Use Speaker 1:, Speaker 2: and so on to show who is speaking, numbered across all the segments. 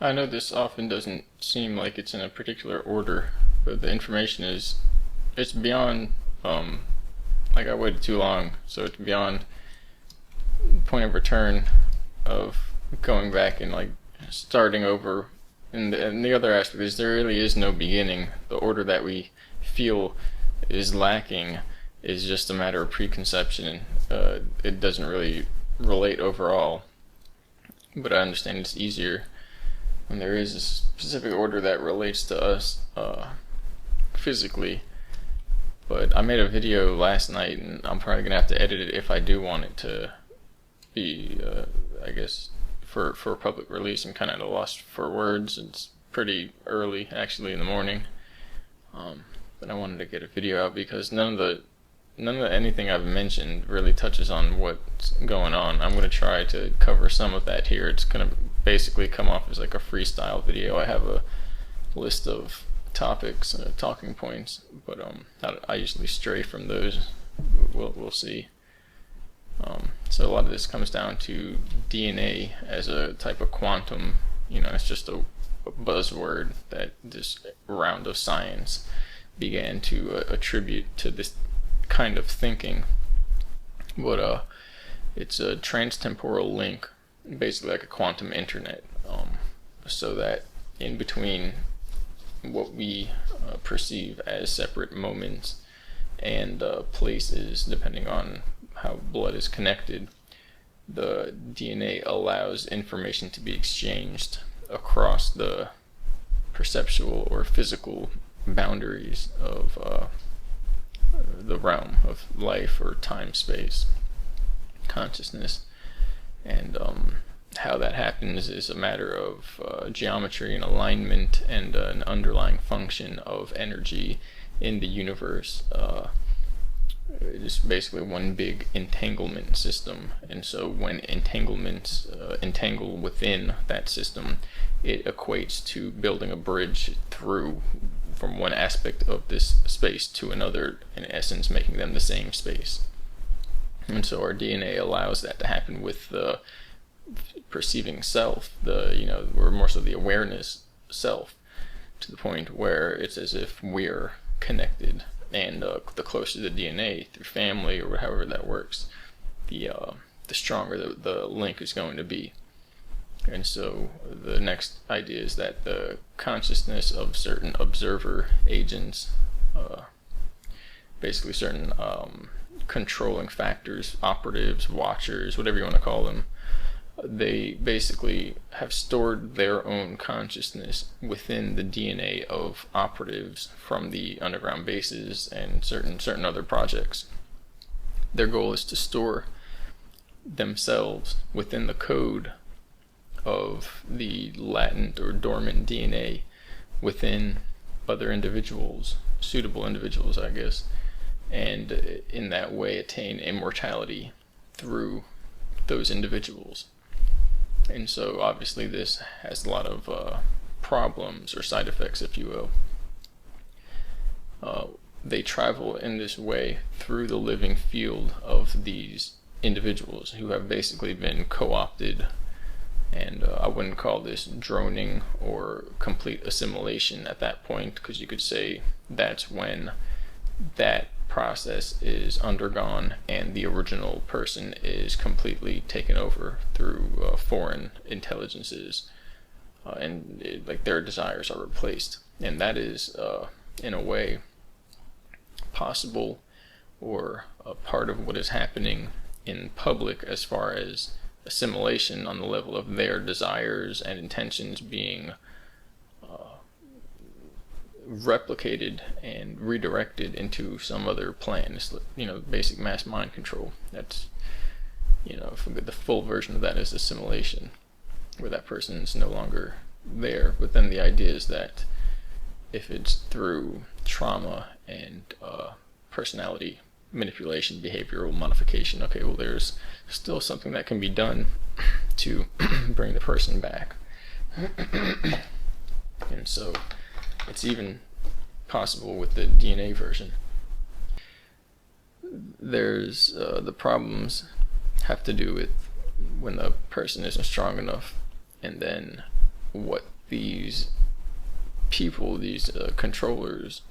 Speaker 1: I know this often doesn't seem like it's in a particular order, but the information it's beyond, like I waited too long, so it's beyond point of return of going back and like starting over. And the other aspect is there really is no beginning. The order that we feel is lacking is just a matter of preconception. It doesn't really relate overall, but I understand it's easier when there is a specific order that relates to us physically. But I made a video last night, and I'm probably gonna have to edit it if I do want it to be, I guess, for public release. I'm kind of at a loss for words. It's pretty early, actually, in the morning. But I wanted to get a video out because none of anything I've mentioned really touches on what's going on. I'm gonna try to cover some of that here. It's gonna basically come off as like a freestyle video. I have a list of topics, talking points, but I usually stray from those. We'll see. So a lot of this comes down to DNA as a type of quantum. It's just a buzzword that this round of science began to attribute to this kind of thinking. But it's a transtemporal link, basically like a quantum internet, so that in between what we perceive as separate moments and places, depending on how blood is connected, the DNA allows information to be exchanged across the perceptual or physical boundaries of the realm of life or time, space, consciousness. And how that happens is a matter of geometry and alignment and an underlying function of energy in the universe. It is basically one big entanglement system, and so when entanglements entangle within that system, it equates to building a bridge through from one aspect of this space to another, in essence making them the same space. And so our DNA allows that to happen with the perceiving self, or more so the awareness self, to the point where it's as if we're connected. And the closer the DNA through family or however that works, the stronger the link is going to be. And so the next idea is that the consciousness of certain observer agents, basically certain controlling factors, operatives, watchers, whatever you want to call them, they basically have stored their own consciousness within the DNA of operatives from the underground bases and certain other projects. Their goal is to store themselves within the code of the latent or dormant DNA within other individuals, suitable individuals, I guess, and in that way attain immortality through those individuals. And so obviously this has a lot of problems or side effects, if you will. They travel in this way through the living field of these individuals who have basically been co-opted, and I wouldn't call this droning or complete assimilation at that point, because you could say that's when that process is undergone and the original person is completely taken over through foreign intelligences, and like their desires are replaced. And that is in a way possible, or a part of what is happening in public as far as assimilation on the level of their desires and intentions being replicated and redirected into some other plan. It's, basic mass mind control. That's, the full version of that is assimilation, where that person is no longer there. But then the idea is that if it's through trauma and personality manipulation, behavioral modification, okay, well, there's still something that can be done to bring the person back. And so it's even possible with the DNA version. There's the problems have to do with when the person isn't strong enough, and then what these people, these controllers,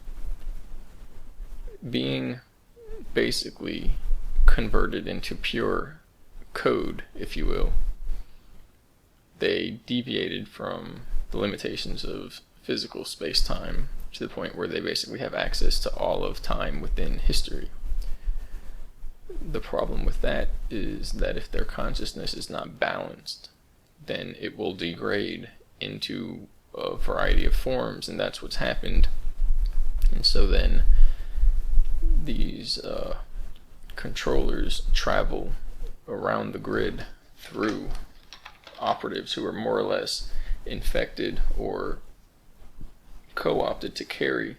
Speaker 1: being basically converted into pure code, if you will, they deviated from the limitations of physical space-time to the point where they basically have access to all of time within history. The problem with that is that if their consciousness is not balanced, then it will degrade into a variety of forms, and that's what's happened. And so then these controllers travel around the grid through operatives who are more or less infected or co-opted to carry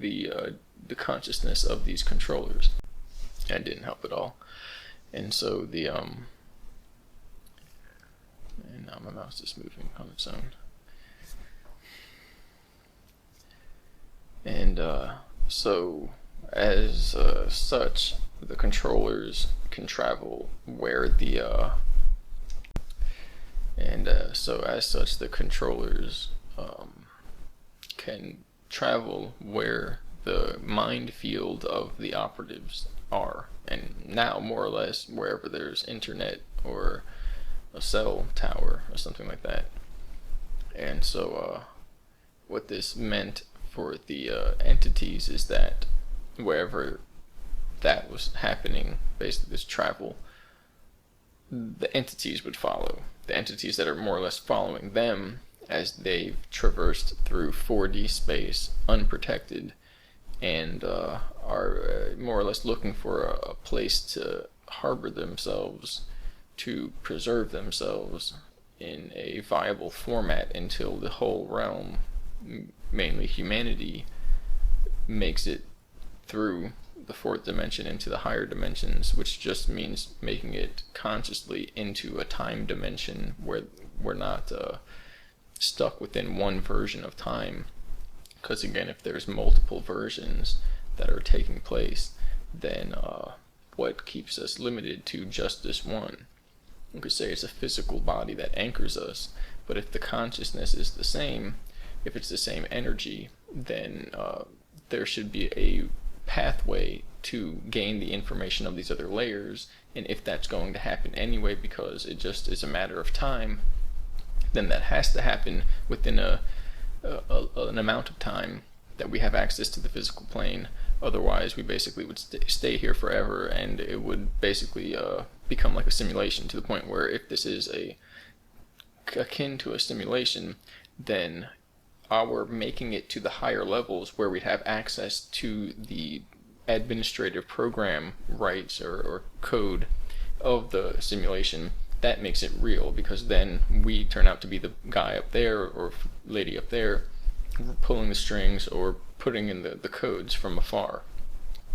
Speaker 1: the consciousness of these controllers. That didn't help at all. And so the and now my mouse is moving on its own. And so as such, the controllers can travel where the so as such the controllers can travel where the mind field of the operatives are, and now more or less wherever there's internet or a cell tower or something like that. And so what this meant for the entities is that wherever that was happening, basically this travel, the entities would follow. The entities that are more or less following them as they've traversed through 4D space unprotected, and are more or less looking for a place to harbor themselves, to preserve themselves in a viable format until the whole realm, mainly humanity, makes it through the fourth dimension into the higher dimensions, which just means making it consciously into a time dimension where we're not stuck within one version of time. Because again, if there's multiple versions that are taking place, then what keeps us limited to just this one? We could say it's a physical body that anchors us, but if the consciousness is the same, if it's the same energy, then there should be a pathway to gain the information of these other layers. And if that's going to happen anyway, because it just is a matter of time, then that has to happen within an amount of time that we have access to the physical plane. Otherwise, we basically would stay here forever, and it would basically become like a simulation, to the point where if this is akin to a simulation, then our making it to the higher levels where we'd have access to the administrative program rights or code of the simulation, that makes it real, because then we turn out to be the guy up there or lady up there pulling the strings or putting in the codes from afar.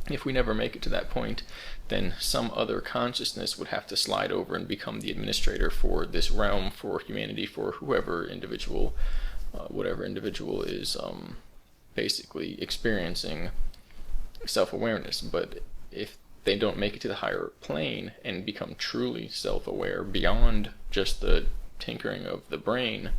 Speaker 1: If we never make it to that point, then some other consciousness would have to slide over and become the administrator for this realm, for humanity, for whoever individual, whatever individual is basically experiencing self-awareness. But if they don't make it to the higher plane and become truly self-aware beyond just the tinkering of the brain,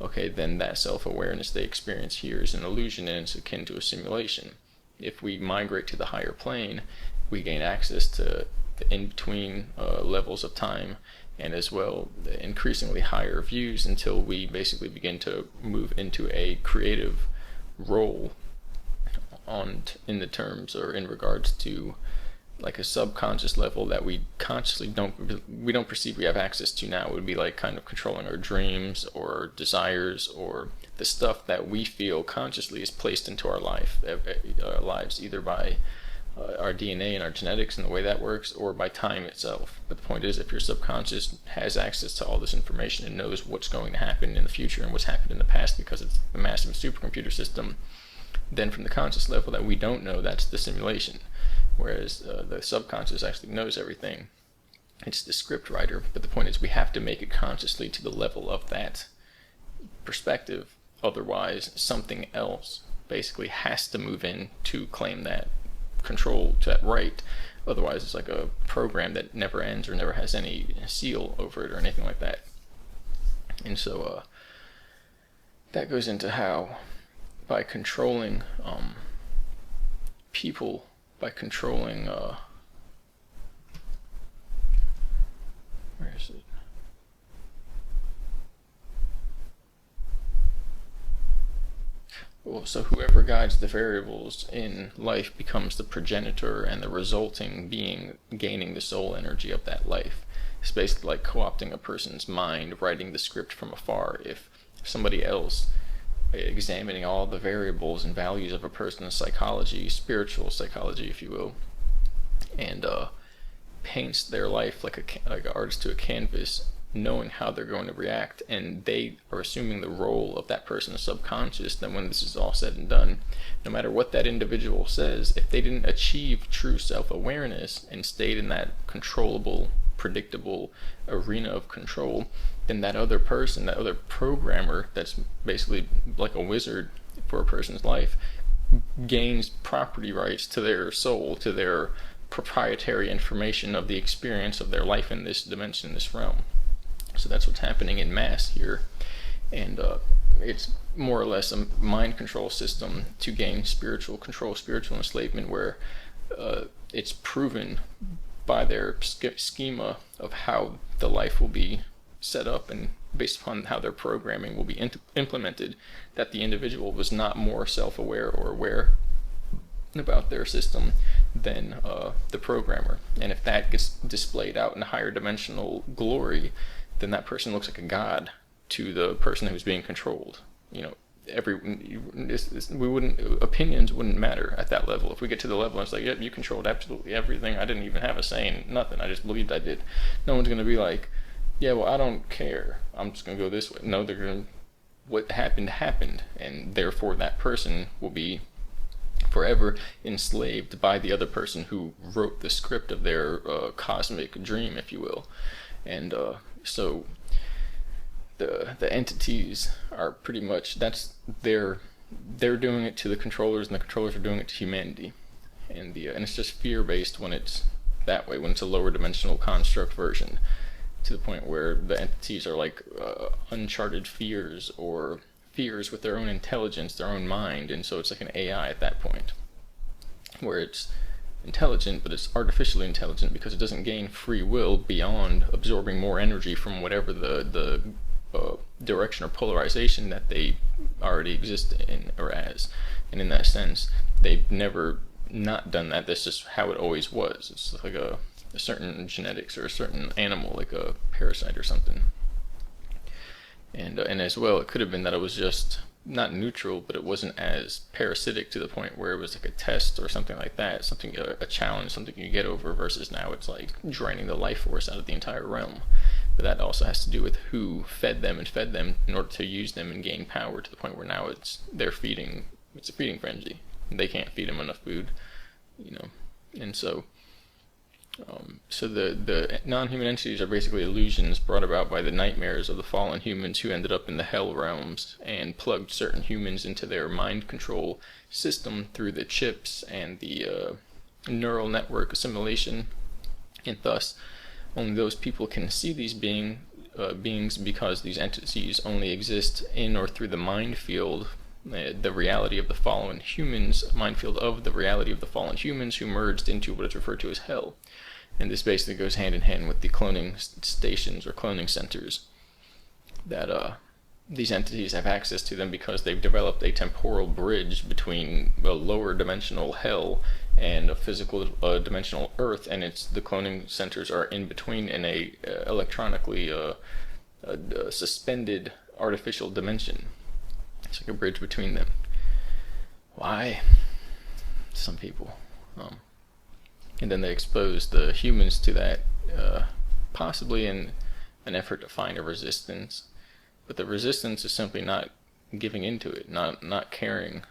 Speaker 1: okay, then that self-awareness they experience here is an illusion, and it's akin to a simulation. If we migrate to the higher plane, we gain access to the in-between levels of time, and as well the increasingly higher views, until we basically begin to move into a creative role in the terms or in regards to like a subconscious level that we consciously don't perceive we have access to now. It would be like kind of controlling our dreams or desires, or the stuff that we feel consciously is placed into our lives, either by our DNA and our genetics and the way that works, or by time itself. But the point is, if your subconscious has access to all this information and knows what's going to happen in the future and what's happened in the past, because it's a massive supercomputer system, then from the conscious level that we don't know, that's the simulation. Whereas the subconscious actually knows everything. It's the script writer. But the point is, we have to make it consciously to the level of that perspective. Otherwise, something else basically has to move in to claim that control, to that right. Otherwise, it's like a program that never ends or never has any seal over it or anything like that. And so that goes into how, by controlling people, by controlling where is it? Well, so whoever guides the variables in life becomes the progenitor, and the resulting being gaining the soul energy of that life. It's basically like co-opting a person's mind, writing the script from afar. If somebody else examining all the variables and values of a person's psychology, spiritual psychology, if you will, and paints their life like an artist to a canvas, knowing how they're going to react, and they are assuming the role of that person's subconscious, then when this is all said and done, no matter what that individual says, if they didn't achieve true self-awareness and stayed in that controllable, predictable arena of control, then that other person, that other programmer that's basically like a wizard for a person's life, gains property rights to their soul, to their proprietary information of the experience of their life in this dimension, this realm. So that's what's happening in mass here, and it's more or less a mind control system to gain spiritual control, spiritual enslavement, where it's proven by their schema of how the life will be set up, and based upon how their programming will be implemented, that the individual was not more self-aware or aware about their system than the programmer. And if that gets displayed out in higher dimensional glory, then that person looks like a god to the person who's being controlled. You know, opinions wouldn't matter at that level. If we get to the level, it's like, yep, you controlled absolutely everything. I didn't even have a say in nothing. I just believed I did. No one's gonna be like, yeah, well, I don't care. I'm just gonna go this way. No, they're gonna. What happened happened, and therefore that person will be forever enslaved by the other person who wrote the script of their cosmic dream, if you will. And so the entities are pretty much, that's they're doing it to the controllers, and the controllers are doing it to humanity. And and it's just fear based when it's that way, when it's a lower dimensional construct version, to the point where the entities are like uncharted fears, or fears with their own intelligence, their own mind. And so it's like an AI at that point, where it's intelligent, but it's artificially intelligent because it doesn't gain free will beyond absorbing more energy from whatever the direction or polarization that they already exist in or as. And in that sense, they've never not done that. That's just how it always was. It's like a certain genetics or a certain animal, like a parasite or something. And as well, it could have been that it was just not neutral, but it wasn't as parasitic to the point where it was like a test or something like that, something, a challenge, something you get over, versus now it's like draining the life force out of the entire realm. But that also has to do with who fed them in order to use them and gain power, to the point where now it's a feeding frenzy. They can't feed them enough food, you know. And so so the non-human entities are basically illusions brought about by the nightmares of the fallen humans who ended up in the hell realms and plugged certain humans into their mind control system through the chips and the neural network assimilation. And thus, only those people can see these beings, because these entities only exist in or through the mind field, the reality of the fallen humans, mind field of the reality of the fallen humans who merged into what is referred to as hell. And this basically goes hand in hand with the cloning stations or cloning centers, that these entities have access to them because they've developed a temporal bridge between a lower dimensional hell and a physical dimensional earth, and the cloning centers are in between in a electronically suspended artificial dimension. It's like a bridge between them. Why? Some people. And then they expose the humans to that, possibly in an effort to find a resistance. But the resistance is simply not giving into it, not caring.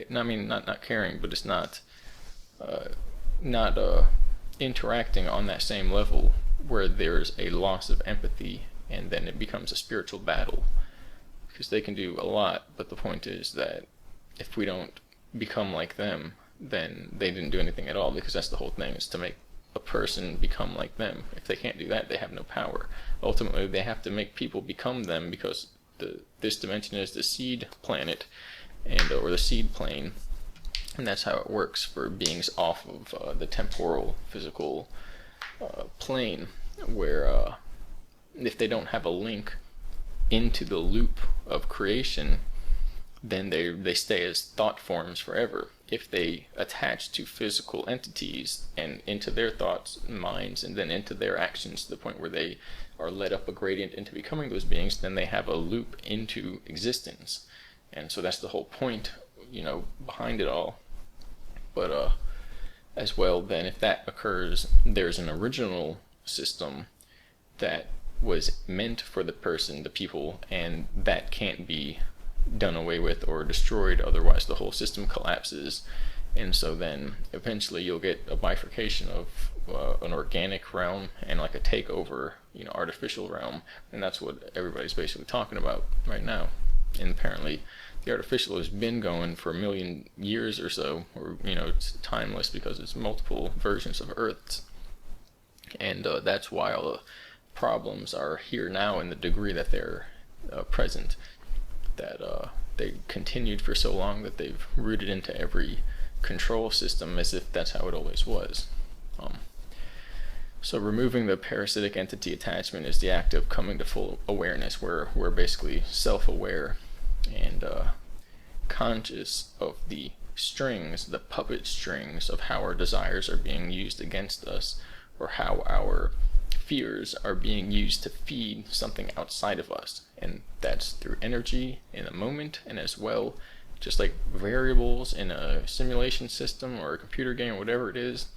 Speaker 1: Not caring, but it's not interacting on that same level, where there's a loss of empathy, and then it becomes a spiritual battle. Because they can do a lot, but the point is that if we don't become like them, then they didn't do anything at all, because that's the whole thing, is to make a person become like them. If they can't do that, they have no power. Ultimately, they have to make people become them, because this dimension is the seed planet, and or the seed plane, and that's how it works for beings off of the temporal physical plane, where if they don't have a link into the loop of creation, then they stay as thought forms forever. If they attach to physical entities and into their thoughts and minds, and then into their actions to the point where they are led up a gradient into becoming those beings, then they have a loop into existence. And so that's the whole point, behind it all. But as well, then, if that occurs, there's an original system that was meant for the person, the people, and that can't be done away with or destroyed, otherwise the whole system collapses. And so then eventually you'll get a bifurcation of an organic realm and like a takeover, artificial realm, and that's what everybody's basically talking about right now. And apparently the artificial has been going for 1 million years or so, or it's timeless because it's multiple versions of Earths, and that's why all the problems are here now in the degree that they're present, that they continued for so long that they've rooted into every control system as if that's how it always was. So removing the parasitic entity attachment is the act of coming to full awareness, where we're basically self-aware and conscious of the strings, the puppet strings of how our desires are being used against us, or how our fears are being used to feed something outside of us. And that's through energy in a moment, and as well, just like variables in a simulation system or a computer game or whatever it is,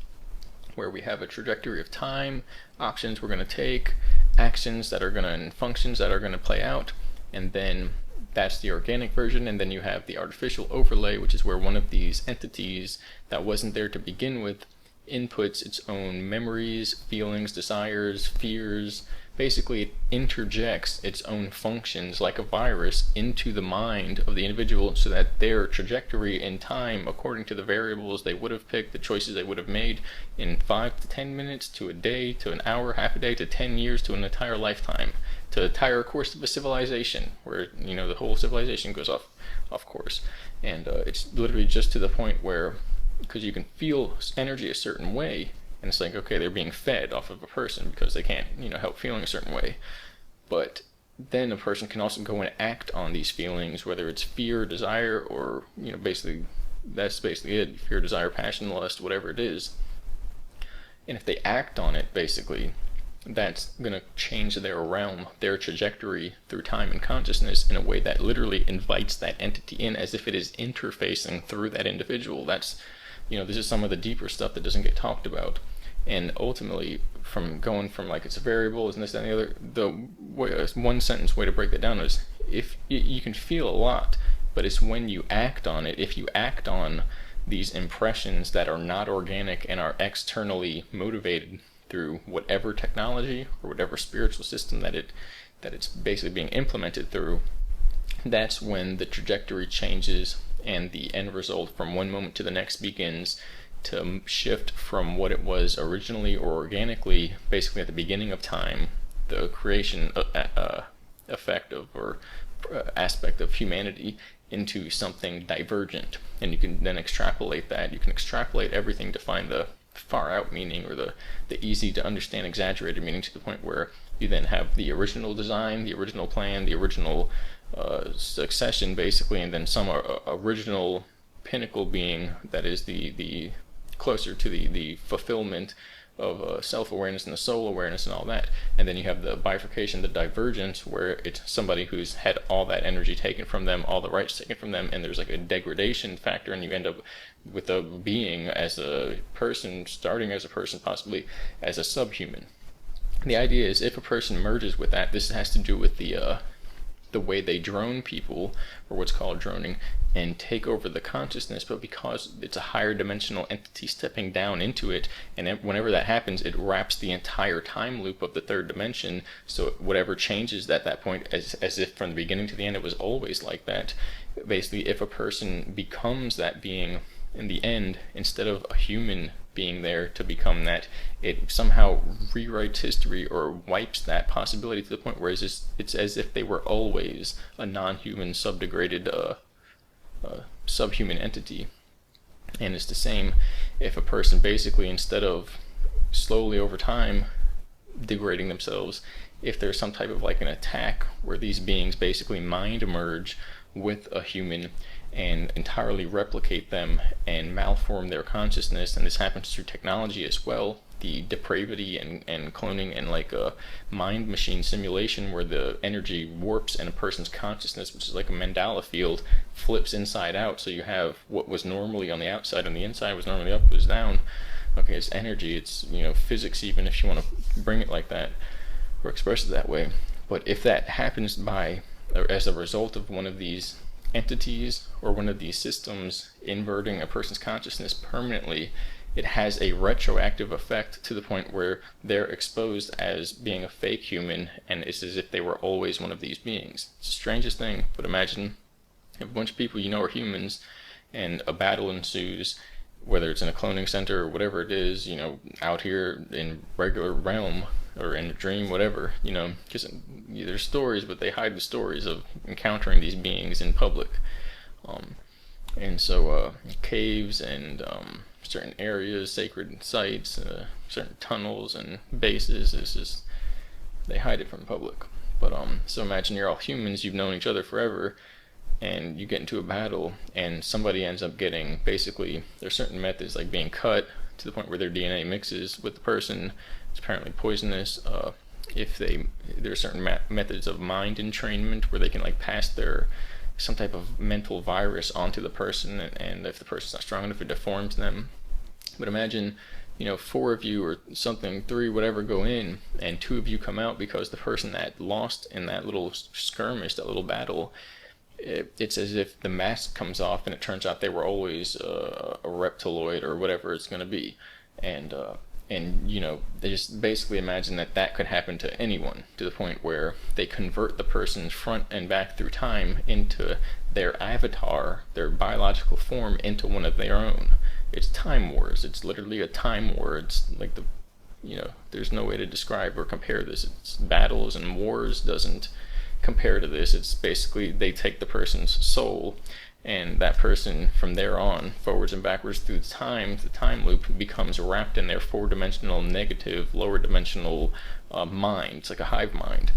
Speaker 1: where we have a trajectory of time, options we're going to take, actions that are going to, and functions that are going to play out, and then that's the organic version. And then you have the artificial overlay, which is where one of these entities that wasn't there to begin with inputs its own memories, feelings, desires, fears. Basically, it interjects its own functions like a virus into the mind of the individual, so that their trajectory in time, according to the variables they would have picked, the choices they would have made in 5 to 10 minutes, to a day, to an hour, half a day, to 10 years, to an entire lifetime, to the entire course of a civilization, where the whole civilization goes off course. And it's literally just to the point where, because you can feel energy a certain way, and it's like, okay, they're being fed off of a person because they can't, help feeling a certain way. But then a person can also go and act on these feelings, whether it's fear, desire, or, basically, that's basically it. Fear, desire, passion, lust, whatever it is. And if they act on it, basically, that's going to change their realm, their trajectory through time and consciousness in a way that literally invites that entity in, as if it is interfacing through that individual. That's, this is some of the deeper stuff that doesn't get talked about. And ultimately, from going from like it's a variable, and this, that, and the other, one sentence way to break that down is, if you can feel a lot, but it's when you act on it. If you act on these impressions that are not organic and are externally motivated through whatever technology or whatever spiritual system that it's basically being implemented through, that's when the trajectory changes and the end result from one moment to the next begins to shift from what it was originally or organically, basically at the beginning of time, the creation effect of or aspect of humanity, into something divergent. And you can then extrapolate that. You can extrapolate everything to find the far out meaning, or the easy to understand exaggerated meaning, to the point where you then have the original design, the original plan, the original succession basically, and then some original pinnacle being that is the closer to the fulfillment of self-awareness and the soul awareness and all that. And then you have the bifurcation, the divergence, where it's somebody who's had all that energy taken from them, all the rights taken from them, and there's like a degradation factor, and you end up with a being as a person, starting as a person, possibly as a subhuman. The idea is, if a person merges with that, this has to do with the way they drone people, or what's called droning, and take over the consciousness. But because it's a higher dimensional entity stepping down into it, and whenever that happens, it wraps the entire time loop of the third dimension. So whatever changes at that point, as if from the beginning to the end it was always like that. Basically, if a person becomes that being in the end, instead of a human being there to become that, it somehow rewrites history or wipes that possibility to the point where it's as if they were always a non-human, subdegraded, subhuman entity. And it's the same if a person basically, instead of slowly over time degrading themselves, if there's some type of like an attack where these beings basically mind merge with a human and entirely replicate them and malform their consciousness, and this happens through technology as well, the depravity and cloning and like a mind machine simulation where the energy warps in a person's consciousness, which is like a mandala field, flips inside out, so you have what was normally on the outside on the inside was normally up was down. Okay, it's energy, it's, you know, physics, even if you want to bring it like that or express it that way. But if that happens by or as a result of one of these entities or one of these systems inverting a person's consciousness permanently, it has a retroactive effect to the point where they're exposed as being a fake human, and it's as if they were always one of these beings. It's the strangest thing, but imagine if a bunch of people you know are humans and a battle ensues, whether it's in a cloning center or whatever it is, you know, out here in regular realm or in a dream, whatever, you know, because there's stories, but they hide the stories of encountering these beings in public. And so caves and certain areas, sacred sites, certain tunnels and bases, it's just, they hide it from the public. But so imagine you're all humans, you've known each other forever, and you get into a battle and somebody ends up getting, basically there's certain methods like being cut to the point where their DNA mixes with the person. It's apparently poisonous. There's certain methods of mind entrainment where they can like pass their some type of mental virus onto the person, and if the person's not strong enough, it deforms them. But imagine, you know, 4 of you or something, 3, whatever, go in, and 2 of you come out because the person that lost in that little skirmish, that little battle, it's as if the mask comes off and it turns out they were always a reptiloid or whatever it's going to be. And you know, they just basically imagine that could happen to anyone, to the point where they convert the person's front and back through time into their avatar, their biological form, into one of their own. It's time wars. It's literally a time war. It's like there's no way to describe or compare this. It's battles and wars doesn't compare to this. It's basically they take the person's soul, and that person from there on, forwards and backwards through time, the time loop becomes wrapped in their 4-dimensional negative, lower dimensional mind. It's like a hive mind.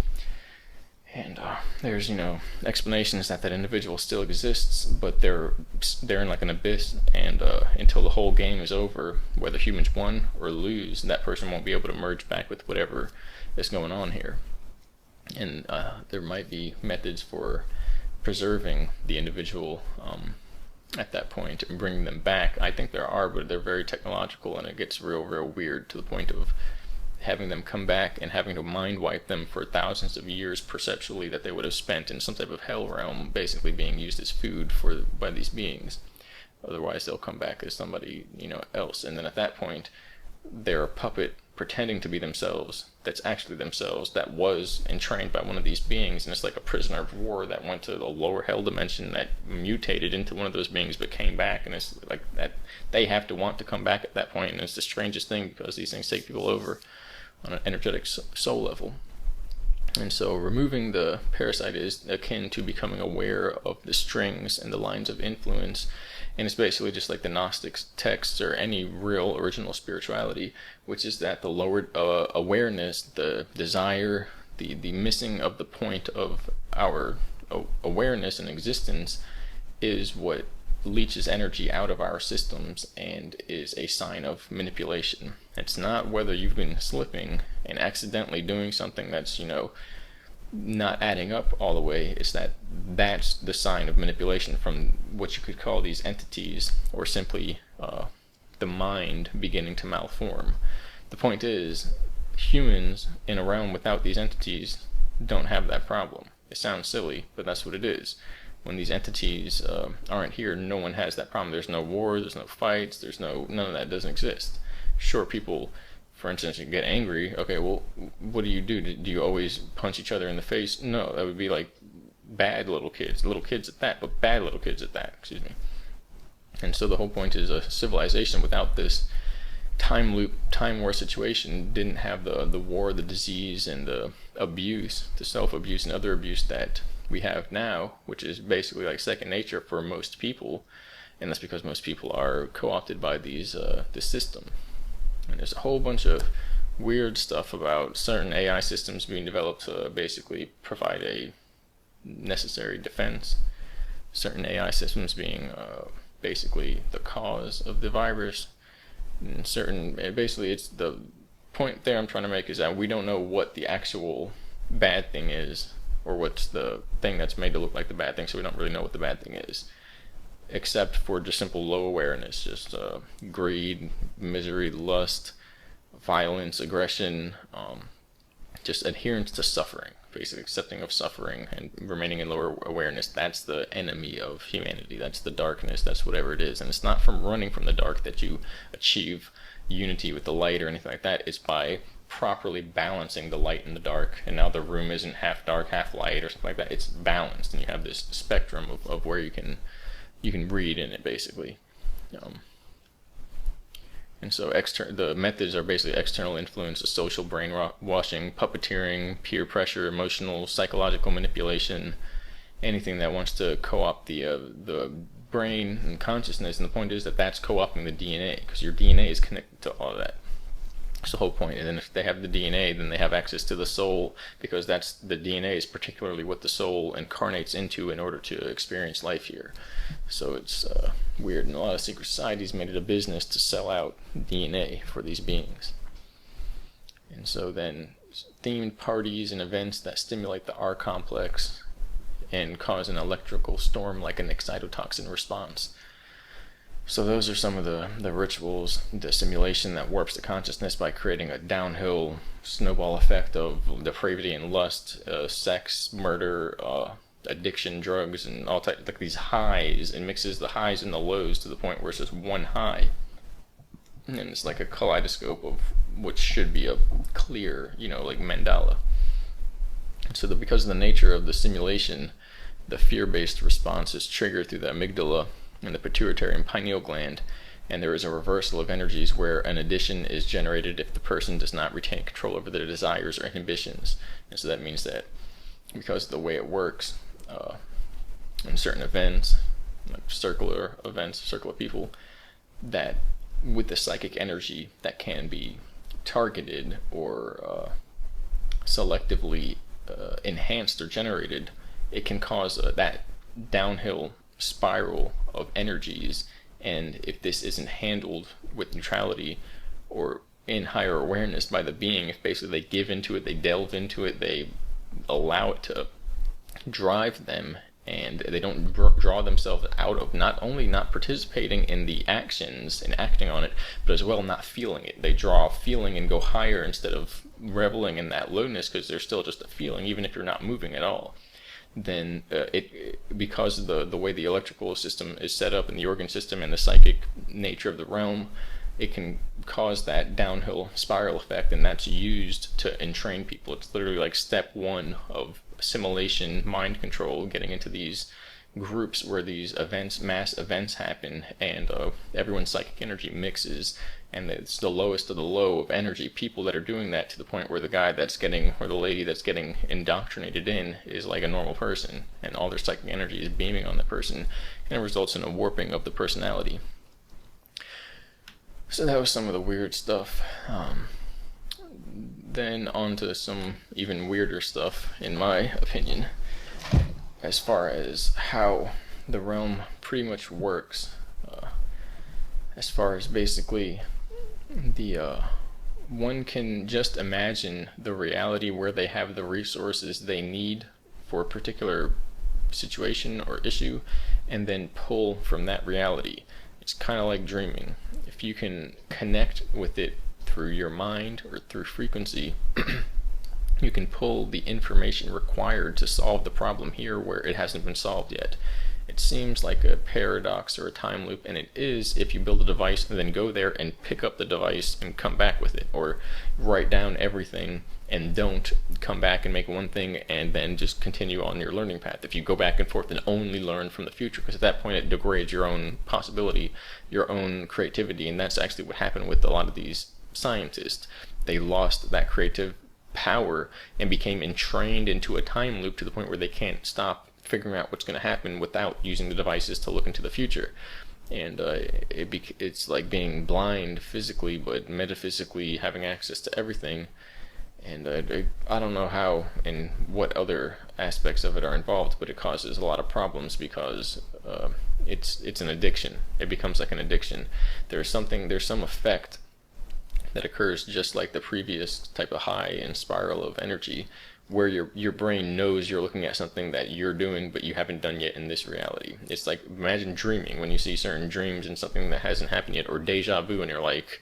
Speaker 1: And there's, you know, explanations that individual still exists, but they're in like an abyss, and until the whole game is over, whether humans won or lose, that person won't be able to merge back with whatever is going on here. And there might be methods for preserving the individual at that point and bringing them back. I think there are, but they're very technological, and it gets real weird to the point of having them come back and having to mind wipe them for thousands of years perceptually that they would have spent in some type of hell realm, basically being used as food by these beings. Otherwise they'll come back as somebody, you know, else, and then at that point they're a puppet pretending to be themselves that's actually themselves, that was entrained by one of these beings, and it's like a prisoner of war that went to the lower hell dimension that mutated into one of those beings but came back, and it's like that they have to want to come back at that point. And it's the strangest thing because these things take people over on an energetic soul level. And so removing the parasite is akin to becoming aware of the strings and the lines of influence, and it's basically just like the Gnostic texts or any real original spirituality, which is that the lowered awareness, the desire, the missing of the point of our awareness and existence is what leaches energy out of our systems and is a sign of manipulation. It's not whether you've been slipping and accidentally doing something that's, you know, not adding up all the way. It's that's the sign of manipulation from what you could call these entities, or simply the mind beginning to malform. The point is, humans in a realm without these entities don't have that problem. It sounds silly, but that's what it is. When these entities aren't here, no one has that problem. There's no wars, there's no fights, none of that doesn't exist. Sure, people, for instance, you get angry. Okay, well, what do? Do you always punch each other in the face? No, that would be like bad little kids at that, but bad little kids at that, excuse me. And so the whole point is a civilization without this time loop, time war situation didn't have the war, the disease, and the abuse, the self-abuse and other abuse that we have now, which is basically like second nature for most people, and that's because most people are co-opted by this system. And there's a whole bunch of weird stuff about certain AI systems being developed to basically provide a necessary defense. Certain AI systems being basically the cause of the virus. And basically it's the point there I'm trying to make is that we don't know what the actual bad thing is, or what's the thing that's made to look like the bad thing, so we don't really know what the bad thing is, except for just simple low awareness, just greed, misery, lust, violence, aggression, just adherence to suffering, basically accepting of suffering and remaining in lower awareness. That's the enemy of humanity. That's the darkness. That's whatever it is. And it's not from running from the dark that you achieve unity with the light or anything like that. It's by properly balancing the light and the dark. And now the room isn't half dark, half light or something like that. It's balanced, and you have this spectrum of where you can read in it, basically. And so the methods are basically external influence, social brainwashing, puppeteering, peer pressure, emotional, psychological manipulation, anything that wants to co-opt the brain and consciousness. And the point is that that's co-opting the DNA, because your DNA is connected to all of that. That's the whole point. And then if they have the DNA, then they have access to the soul, because the DNA is particularly what the soul incarnates into in order to experience life here. So it's weird, and a lot of secret societies made it a business to sell out DNA for these beings. And so then themed parties and events that stimulate the R complex and cause an electrical storm like an excitotoxin response. So those are some of the rituals, the simulation that warps the consciousness by creating a downhill snowball effect of depravity and lust, sex, murder, addiction, drugs, and all types, like these highs, and mixes the highs and the lows to the point where it's just one high. And it's like a kaleidoscope of what should be a clear, like mandala. So because of the nature of the simulation, the fear-based response is triggered through the amygdala and the pituitary and pineal gland, and there is a reversal of energies where an addition is generated if the person does not retain control over their desires or inhibitions. And so that means that because of the way it works, in certain events, like circular events, circle of people, that with the psychic energy that can be targeted or selectively enhanced or generated, it can cause that downhill spiral of energies. And if this isn't handled with neutrality or in higher awareness by the being, if basically they give into it, they delve into it, they allow it to drive them, and they don't draw themselves out of not only not participating in the actions and acting on it, but as well not feeling it. They draw feeling and go higher instead of reveling in that lowness, because there's still just a feeling even if you're not moving at all. Then because of the way the electrical system is set up and the organ system and the psychic nature of the realm, it can cause that downhill spiral effect, and that's used to entrain people. It's literally like step one of assimilation, mind control, getting into these groups where these events, mass events happen, and everyone's psychic energy mixes, and it's the lowest of the low of energy. People that are doing that to the point where the guy that's getting, or the lady that's getting indoctrinated in, is like a normal person, and all their psychic energy is beaming on the person, and it results in a warping of the personality. So that was some of the weird stuff. Then on to some even weirder stuff, in my opinion, as far as how the realm pretty much works. As far as basically one can just imagine the reality where they have the resources they need for a particular situation or issue, and then pull from that reality. It's kind of like dreaming. If you can connect with it through your mind or through frequency, you can pull the information required to solve the problem here where it hasn't been solved yet. It seems like a paradox or a time loop, and it is if you build a device and then go there and pick up the device and come back with it, or write down everything and don't come back and make one thing and then just continue on your learning path. If you go back and forth and only learn from the future, because at that point it degrades your own possibility, your own creativity, and that's actually what happened with a lot of these scientists. They lost that creative power and became entrained into a time loop to the point where they can't stop figuring out what's going to happen without using the devices to look into the future. And it's like being blind physically, but metaphysically having access to everything. And I don't know how and what other aspects of it are involved, but it causes a lot of problems because it's an addiction. It becomes like an addiction. There's some effect that occurs just like the previous type of high and spiral of energy, where your brain knows you're looking at something that you're doing but you haven't done yet in this reality. It's like, imagine dreaming, when you see certain dreams and something that hasn't happened yet, or deja vu, and you're like,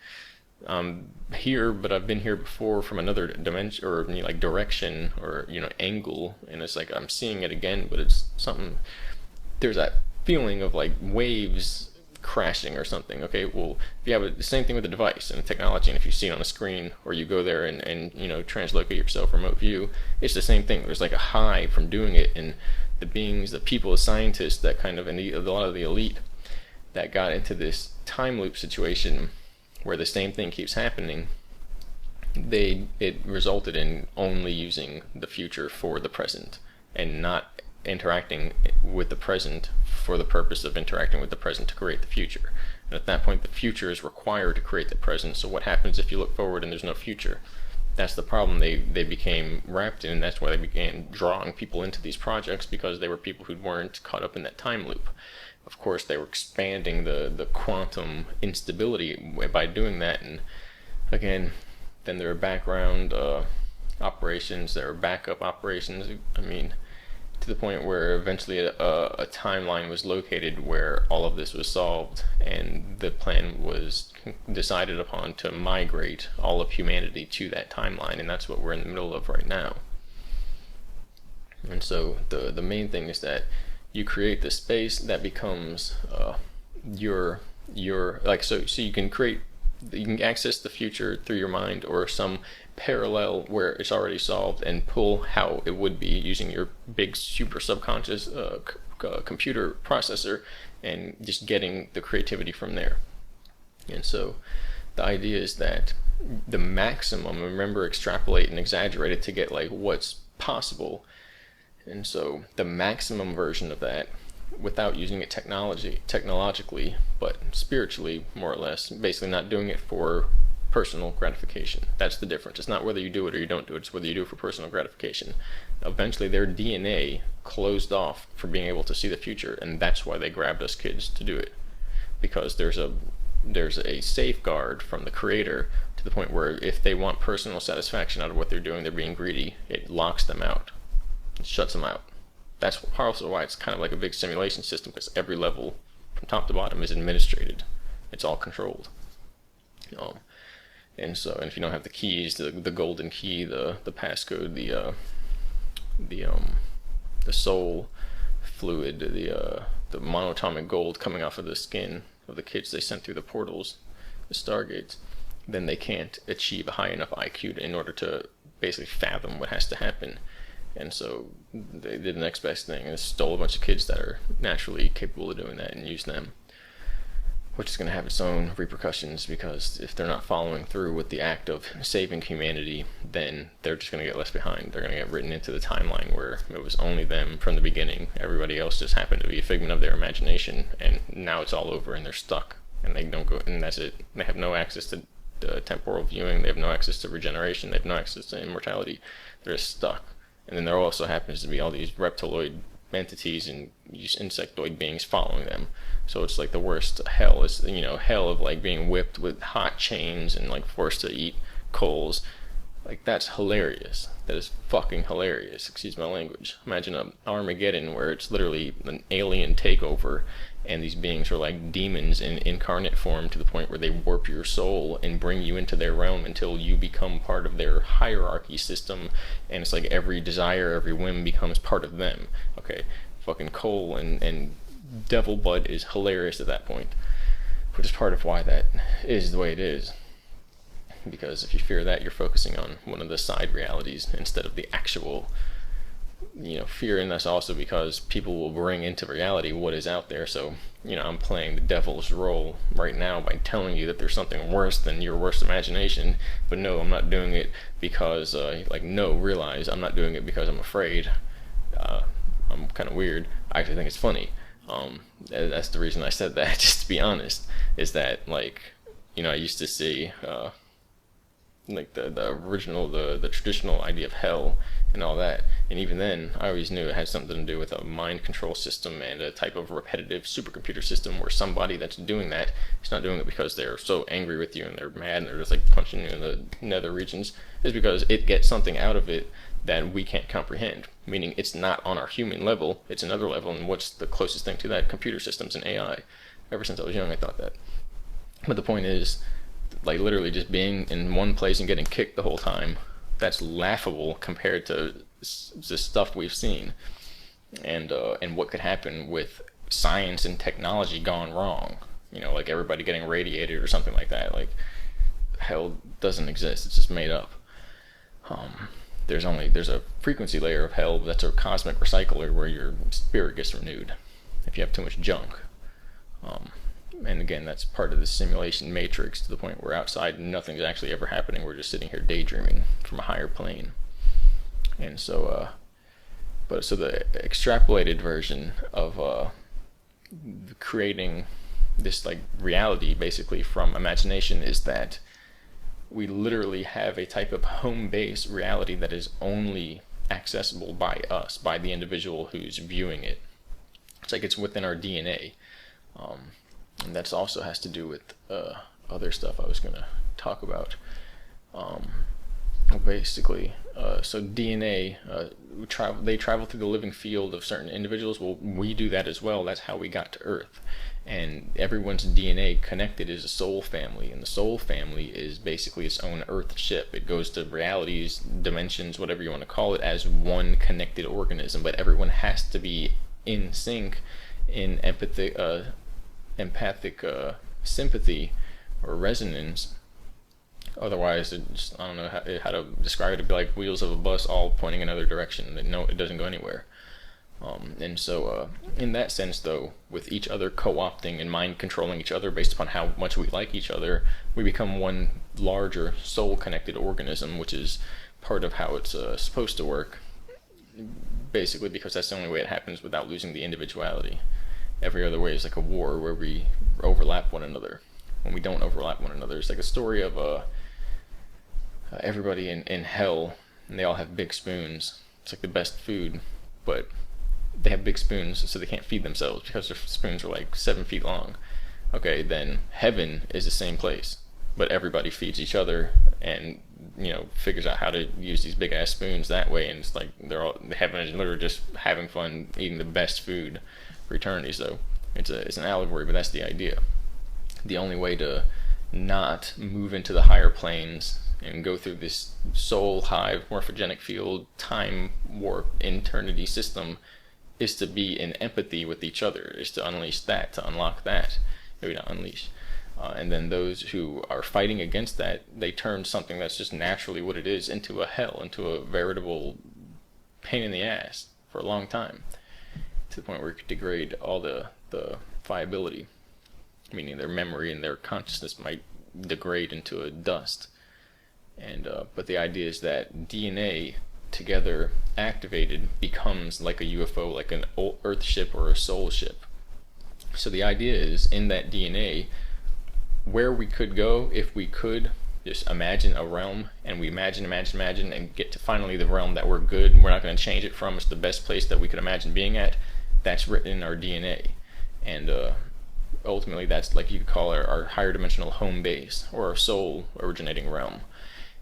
Speaker 1: I'm here but I've been here before from another dimension, or like direction, or angle, and it's like I'm seeing it again, but it's something. There's that feeling of like waves crashing or something. Okay, well, if you have the same thing with the device and the technology, and if you see it on a screen, or you go there and translocate yourself remote view, it's the same thing. There's like a high from doing it, and the beings, the people, the scientists that kind of, and a lot of the elite that got into this time loop situation where the same thing keeps happening, it resulted in only using the future for the present and not interacting with the present for the purpose of interacting with the present to create the future. And at that point, the future is required to create the present. So what happens if you look forward and there's no future? That's the problem they became wrapped in, and that's why they began drawing people into these projects, because they were people who weren't caught up in that time loop. Of course, they were expanding the quantum instability by doing that, and again, then there are background operations, there are backup operations. I mean, to the point where eventually a timeline was located where all of this was solved, and the plan was decided upon to migrate all of humanity to that timeline, and that's what we're in the middle of right now. And so the main thing is that you create the space that becomes your like, so you can access the future through your mind, or some parallel where it's already solved, and pull how it would be using your big super subconscious computer processor, and just getting the creativity from there. And so the idea is that the maximum, remember, extrapolate and exaggerate it to get like what's possible. And so the maximum version of that, without using it technologically, but spiritually, more or less, basically not doing it for personal gratification. That's the difference. It's not whether you do it or you don't do it, it's whether you do it for personal gratification. Eventually their DNA closed off for being able to see the future, and that's why they grabbed us kids to do it, because there's a safeguard from the creator to the point where if they want personal satisfaction out of what they're doing, they're being greedy, it locks them out. It shuts them out. That's also why it's kind of like a big simulation system, because every level from top to bottom is administrated. It's all controlled. And if you don't have the keys, the golden key, the passcode, the soul fluid, the monatomic gold coming off of the skin of the kids they sent through the portals, the stargates, then they can't achieve a high enough IQ in order to basically fathom what has to happen. And so they did the next best thing and stole a bunch of kids that are naturally capable of doing that and used them, which is going to have its own repercussions, because if they're not following through with the act of saving humanity, then they're just going to get left behind. They're going to get written into the timeline where it was only them from the beginning. Everybody else just happened to be a figment of their imagination, and now it's all over and they're stuck, and they don't go, and that's it. They have no access to temporal viewing, they have no access to regeneration, they have no access to immortality. They're just stuck. And then there also happens to be all these reptiloid entities and these insectoid beings following them. So it's like the worst hell. Is hell of like being whipped with hot chains and like forced to eat coals. Like, that's hilarious. That is fucking hilarious. Excuse my language. Imagine a Armageddon where it's literally an alien takeover, and these beings are like demons in incarnate form, to the point where they warp your soul and bring you into their realm until you become part of their hierarchy system, and it's like every desire, every whim becomes part of them. Okay, fucking Cole and Devil Bud is hilarious at that point, which is part of why that is the way it is. Because if you fear that, you're focusing on one of the side realities instead of the actual, fear. And that's also because people will bring into reality what is out there. So, I'm playing the devil's role right now by telling you that there's something worse than your worst imagination. But no, I'm not doing it because, realize I'm not doing it because I'm afraid. I'm kind of weird. I actually think it's funny. That's the reason I said that, just to be honest, is that, I used to see, the original, the traditional idea of hell and all that, and even then I always knew it had something to do with a mind control system and a type of repetitive supercomputer system, where somebody that's doing that is not doing it because they're so angry with you and they're mad and they're just like punching you in the nether regions. It's because it gets something out of it that we can't comprehend, meaning it's not on our human level, it's another level. And what's the closest thing to that? Computer systems and AI. Ever since I was young I thought that. But the point is, literally just being in one place and getting kicked the whole time, that's laughable compared to the stuff we've seen, and what could happen with science and technology gone wrong. Everybody getting radiated or something like that. Hell doesn't exist, it's just made up. There's a frequency layer of hell that's a cosmic recycler where your spirit gets renewed if you have too much junk. And again, that's part of the simulation matrix, to the point where outside nothing's actually ever happening. We're just sitting here daydreaming from a higher plane. And so, so the extrapolated version of creating this reality basically from imagination is that we literally have a type of home base reality that is only accessible by us, by the individual who's viewing it. It's within our DNA. And that also has to do with other stuff I was going to talk about. Basically, so DNA, they travel through the living field of certain individuals. Well, we do that as well. That's how we got to Earth. And everyone's DNA connected is a soul family, and the soul family is basically its own Earthship. It goes to realities, dimensions, whatever you want to call it, as one connected organism. But everyone has to be in sync, in empathic sympathy or resonance. Otherwise, I don't know how to describe it. It'd be like wheels of a bus all pointing in another direction. No, it doesn't go anywhere. And so in that sense, though, with each other co-opting and mind controlling each other based upon how much we like each other, we become one larger soul connected organism, which is part of how it's supposed to work, basically, because that's the only way it happens without losing the individuality. Every other way is like a war where we overlap one another. When we don't overlap one another, it's like a story of everybody in hell, and they all have big spoons. It's like the best food, but they have big spoons, so they can't feed themselves because their spoons are like 7 feet long. Okay, then heaven is the same place, but everybody feeds each other and figures out how to use these big ass spoons that way, and it's like heaven is literally just having fun eating the best food for eternity. So it's an allegory, but that's the idea. The only way to not move into the higher planes and go through this soul hive morphogenic field time warp eternity system is to be in empathy with each other, is to unleash that, to unlock that. Maybe not unleash. And then those who are fighting against that, they turn something that's just naturally what it is into a hell, into a veritable pain in the ass for a long time, to the point where it could degrade all the viability, meaning their memory and their consciousness might degrade into a dust. And but the idea is that DNA together activated becomes like a UFO, like an Earthship or a Soulship. So the idea is, in that DNA, where we could go if we could just imagine a realm, and we imagine and get to finally the realm that we're good, we're not going to change it from, it's the best place that we could imagine being at, that's written in our DNA. And ultimately that's like you could call our higher dimensional home base, or our soul originating realm.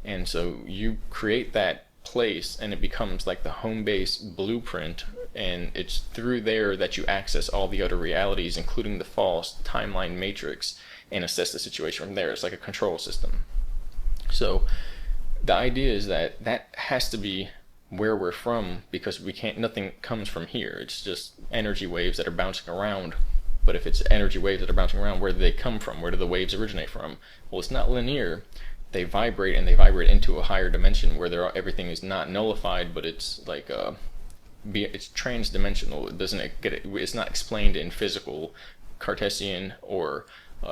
Speaker 1: And so you create that place, and it becomes like the home base blueprint, and it's through there that you access all the other realities, including the false timeline matrix, and assess the situation from there. It's like a control system. So the idea is that that has to be where we're from, because we can't, nothing comes from here. It's just energy waves that are bouncing around. But if it's energy waves that are bouncing around, where do they come from? Where do the waves originate from? Well, it's not linear. They vibrate, and they vibrate into a higher dimension where everything is not nullified, but it's like it's transdimensional. It doesn't get it. It's not explained in physical, Cartesian, or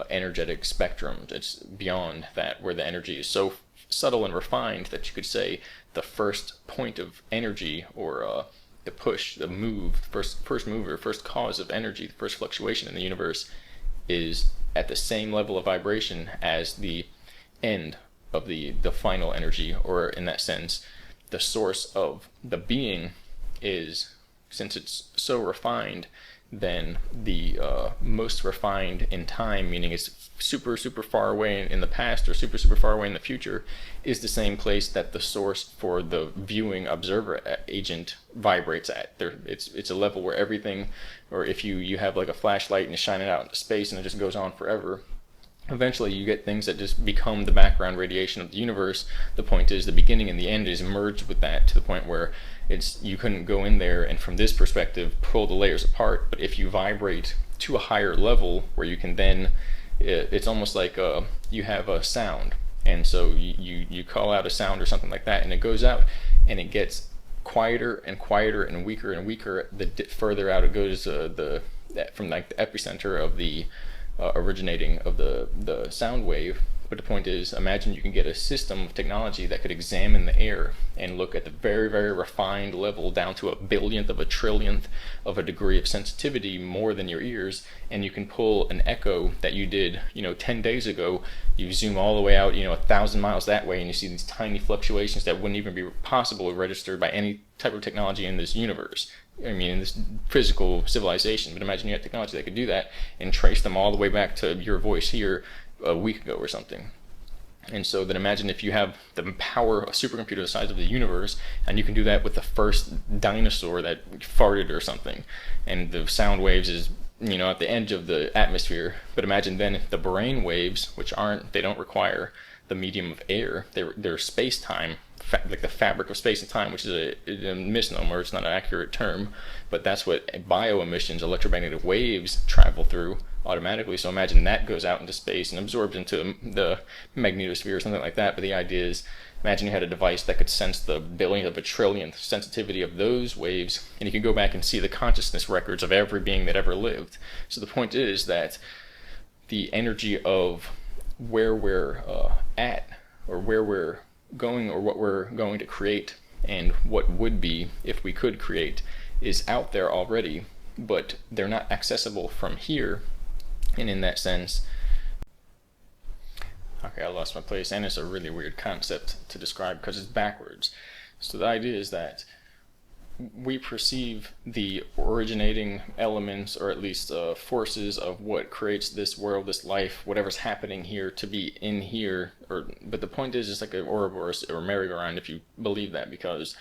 Speaker 1: energetic spectrums. It's beyond that, where the energy is so subtle and refined that you could say the first point of energy, or the push, the move, first mover, first cause of energy, the first fluctuation in the universe, is at the same level of vibration as the end of the final energy, or in that sense, the source of the being is, since it's so refined, then the most refined in time, meaning it's super far away in the past, or super far away in the future, is the same place that the source for the viewing observer agent vibrates at. It's a level where everything, or if you have like a flashlight and you shine it out into space and it just goes on forever, eventually you get things that just become the background radiation of the universe. The point is, the beginning and the end is merged with that, to the point where you couldn't go in there and from this perspective pull the layers apart. But if you vibrate to a higher level, where you can then, it's almost like you have a sound, and so you call out a sound or something like that, and it goes out and it gets quieter and quieter and weaker the further out it goes, from like the epicenter of the originating of the sound wave. But the point is, imagine you can get a system of technology that could examine the air and look at the very refined level, down to a billionth of a trillionth of a degree of sensitivity, more than your ears, and you can pull an echo that you did 10 days ago. You zoom all the way out 1,000 miles that way, and you see these tiny fluctuations that wouldn't even be possible to register by any type of technology in this universe. I mean, in this physical civilization. But imagine you had technology that could do that and trace them all the way back to your voice here a week ago or something. And so then imagine if you have the power of a supercomputer the size of the universe, and you can do that with the first dinosaur that farted or something, and the sound waves is at the edge of the atmosphere. But imagine then the brain waves, which they don't require the medium of air. They're space-time, like the fabric of space and time, which is a misnomer. It's not an accurate term, but that's what bioemissions, electromagnetic waves, travel through automatically. So imagine that goes out into space and absorbs into the magnetosphere or something like that. But the idea is, imagine you had a device that could sense the billionth of a trillionth sensitivity of those waves, and you could go back and see the consciousness records of every being that ever lived. So the point is that the energy of where we're at, or where we're going, or what we're going to create, and what would be if we could create, is out there already, but they're not accessible from here. And in that sense, okay, I lost my place, and it's a really weird concept to describe because it's backwards. So the idea is that we perceive the originating elements, or at least forces of what creates this world, this life, whatever's happening here, to be in here. But the point is, it's like an Ouroboros or merry-go-round, if you believe that, because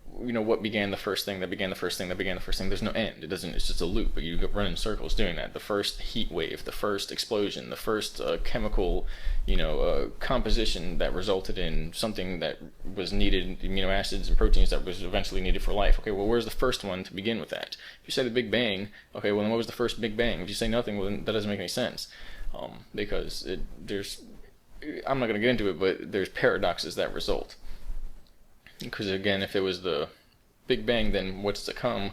Speaker 1: what began the first thing that began the first thing that began the first thing. There's no end. It's just a loop, but you run in circles doing that. The first heat wave, the first explosion, the first chemical composition that resulted in something that was needed, amino acids and proteins that was eventually needed for life. Okay, well, where's the first one to begin with that? If you say the Big Bang, okay, well, then what was the first Big Bang? If you say nothing, well, then that doesn't make any sense, because I'm not going to get into it, but there's paradoxes that result. Because again, if it was the Big Bang, then what's to come?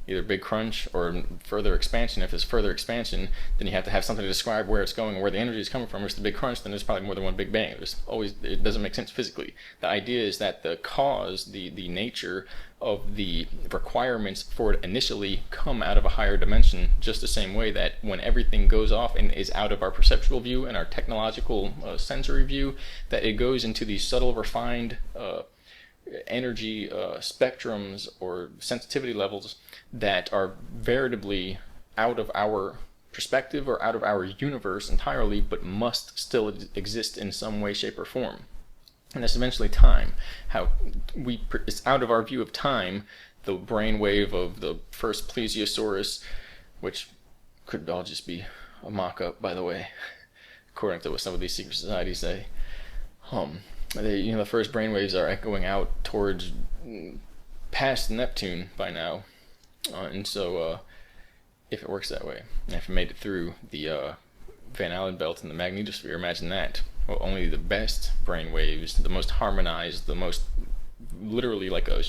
Speaker 1: Either Big Crunch or further expansion. If it's further expansion, then you have to have something to describe where it's going, where the energy is coming from. If it's the Big Crunch, then there's probably more than one Big Bang. It doesn't make sense physically. The idea is that the cause, the nature of the requirements for it initially come out of a higher dimension, just the same way that when everything goes off and is out of our perceptual view and our technological sensory view, that it goes into these subtle, refined energy spectrums or sensitivity levels that are veritably out of our perspective or out of our universe entirely, but must still exist in some way, shape, or form. and that's eventually time. How it's out of our view of time, the brainwave of the first plesiosaurus, which could all just be a mock-up, by the way, according to what some of these secret societies say. The first brainwaves are echoing out towards past Neptune by now, and so if it works that way, and if it made it through the Van Allen belt and the magnetosphere, imagine that. Well, only the best brainwaves, the most harmonized, the most literally like a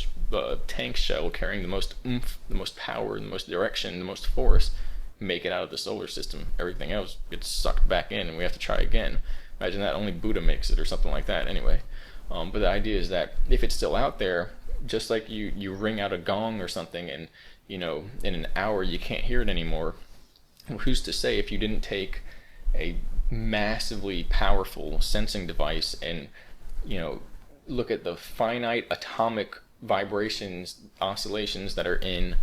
Speaker 1: tank shell carrying the most oomph, the most power, the most direction, the most force, make it out of the solar system. Everything else gets sucked back in, and we have to try again. Imagine that only Buddha makes it, or something like that. Anyway, but the idea is that if it's still out there, just like you ring out a gong or something, and in an hour you can't hear it anymore. Well, who's to say if you didn't take a massively powerful sensing device and look at the finite atomic vibrations, oscillations that are in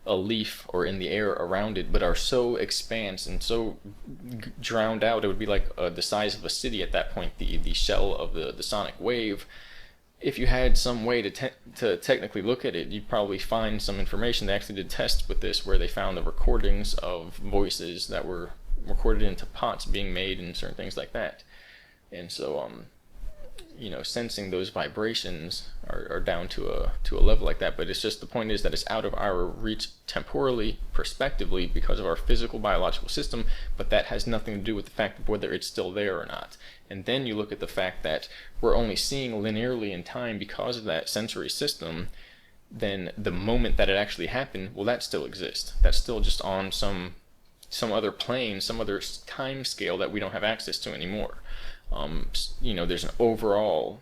Speaker 1: a leaf or in the air around it, but are so expanse and so drowned out, it would be like the size of a city at that point, the shell of the sonic wave. If you had some way to technically look at it, you'd probably find some information. They actually did tests with this where they found the recordings of voices that were recorded into pots being made and certain things like that. And so sensing those vibrations are down to a level like that. But it's just, the point is that it's out of our reach temporally, prospectively, because of our physical biological system, but that has nothing to do with the fact of whether it's still there or not. And then you look at the fact that we're only seeing linearly in time because of that sensory system. Then the moment that it actually happened, well, that still exists. That's still just on some other plane, some other time scale that we don't have access to anymore. There's an overall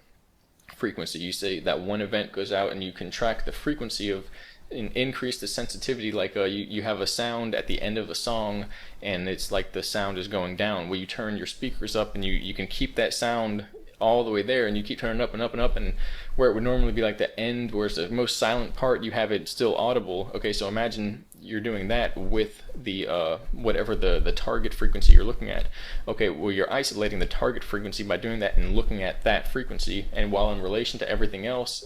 Speaker 1: frequency. You say that one event goes out and you can track the frequency of and increase the sensitivity, like you have a sound at the end of a song and it's like the sound is going down. Well, you turn your speakers up and you can keep that sound all the way there, and you keep turning up and up and up, and where it would normally be like the end, where it's the most silent part, you have it still audible. Okay, so imagine you're doing that with the whatever the target frequency you're looking at. Okay, well, you're isolating the target frequency by doing that and looking at that frequency, and while in relation to everything else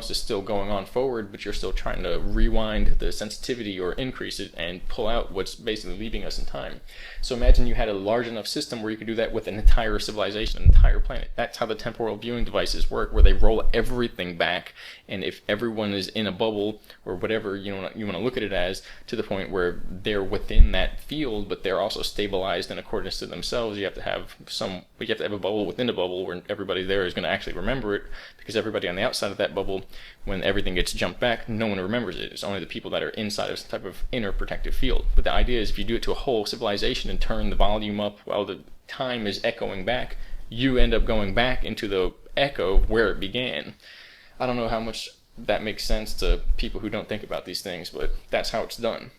Speaker 1: is still going on forward, but you're still trying to rewind the sensitivity or increase it and pull out what's basically leaving us in time. So imagine you had a large enough system where you could do that with an entire civilization, an entire planet. That's how the temporal viewing devices work, where they roll everything back, and if everyone is in a bubble or whatever you want to look at it as, to the point where they're within that field, but they're also stabilized in accordance to themselves, you have to have a bubble within a bubble where everybody there is going to actually remember it, because everybody on the outside of that bubble, when everything gets jumped back, no one remembers it. It's only the people that are inside of some type of inner protective field. But the idea is, if you do it to a whole civilization and turn the volume up while the time is echoing back, you end up going back into the echo where it began. I don't know how much that makes sense to people who don't think about these things, but that's how it's done.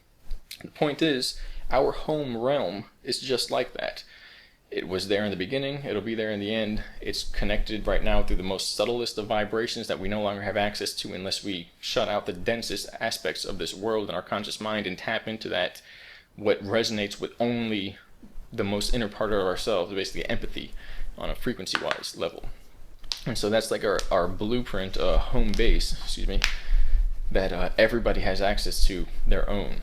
Speaker 1: The point is, our home realm is just like that. It was there in the beginning, it'll be there in the end. It's connected right now through the most subtlest of vibrations that we no longer have access to unless we shut out the densest aspects of this world in our conscious mind and tap into that, what resonates with only the most inner part of ourselves, basically empathy on a frequency-wise level. And so that's like our blueprint, home base, that everybody has access to their own.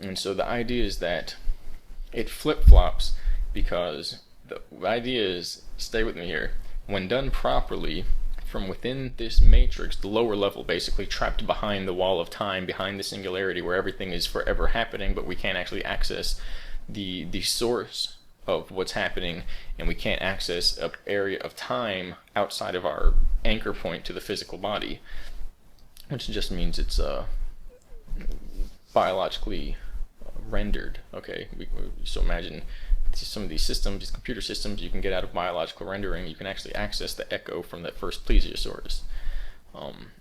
Speaker 1: And so the idea is that it flip-flops, because the idea is, stay with me here, when done properly, from within this matrix, the lower level, basically trapped behind the wall of time, behind the singularity where everything is forever happening, but we can't actually access the source of what's happening, and we can't access an area of time outside of our anchor point to the physical body, which just means it's biologically rendered. Okay, so imagine some of these systems, these computer systems, you can get out of biological rendering. You can actually access the echo from that first plesiosaurus.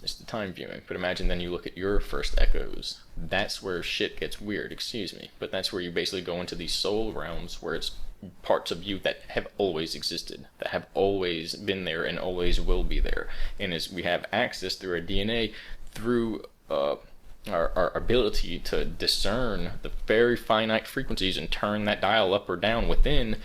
Speaker 1: It's the time viewing. But imagine then you look at your first echoes. That's where shit gets weird, but that's where you basically go into these soul realms, where it's parts of you that have always existed, that have always been there and always will be there. And as we have access through our DNA, through our ability to discern the very finite frequencies and turn that dial up or down within,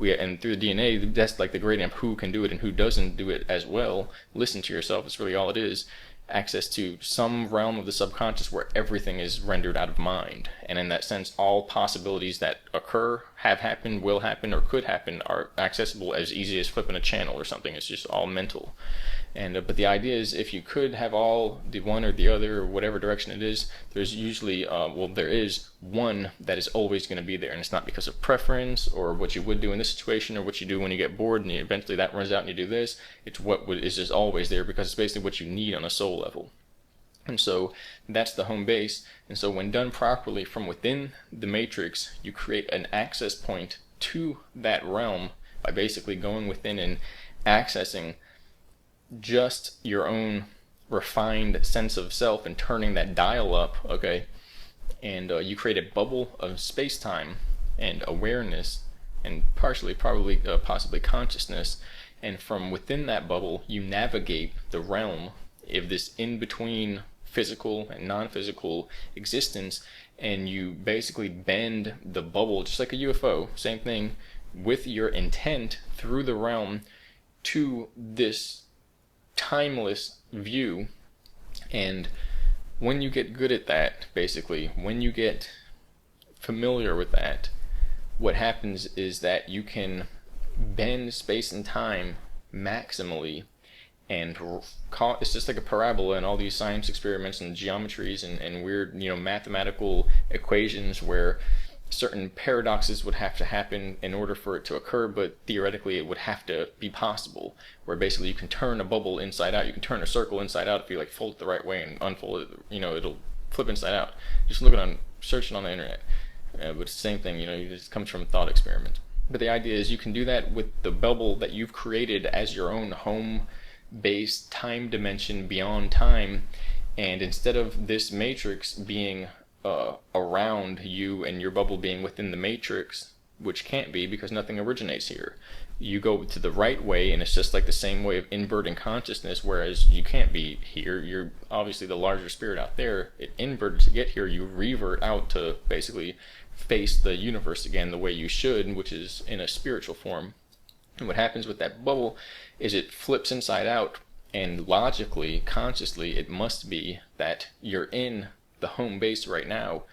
Speaker 1: and through the DNA, that's like the gradient of who can do it and who doesn't do it as well. Listen to yourself. It's really all it is. Access to some realm of the subconscious where everything is rendered out of mind. And in that sense, all possibilities that occur, have happened, will happen, or could happen are accessible as easy as flipping a channel or something. It's just all mental. And but the idea is, if you could have all the one or the other or whatever direction it is, there's usually there is one that is always going to be there, and it's not because of preference or what you would do in this situation or what you do when you get bored and eventually that runs out and you do this. It's what is just always there, because it's basically what you need on a soul level. And so that's the home base. And so when done properly from within the matrix, you create an access point to that realm by basically going within and accessing just your own refined sense of self and turning that dial up, okay? And you create a bubble of space-time and awareness and partially, probably, possibly consciousness. And from within that bubble, you navigate the realm of this in-between physical and non-physical existence, and you basically bend the bubble, just like a UFO, same thing, with your intent through the realm to this timeless view. And when you get good at that, basically, when you get familiar with that, what happens is that you can bend space and time maximally, and it's just like a parabola and all these science experiments and geometries and weird, mathematical equations where certain paradoxes would have to happen in order for it to occur, but theoretically it would have to be possible, where basically you can turn a bubble inside out, you can turn a circle inside out if you fold it the right way and unfold it, it'll flip inside out. Just searching on the internet. But it's the same thing, it just comes from thought experiments. But the idea is you can do that with the bubble that you've created as your own home base time dimension beyond time, and instead of this matrix being around you and your bubble being within the matrix, which can't be because nothing originates here, you go to the right way, and it's just like the same way of inverting consciousness, whereas you can't be here. You're obviously the larger spirit out there. It inverted to get here. You revert out to basically face the universe again the way you should, which is in a spiritual form. And what happens with that bubble is it flips inside out, and logically, consciously, it must be that you're in the home base right now,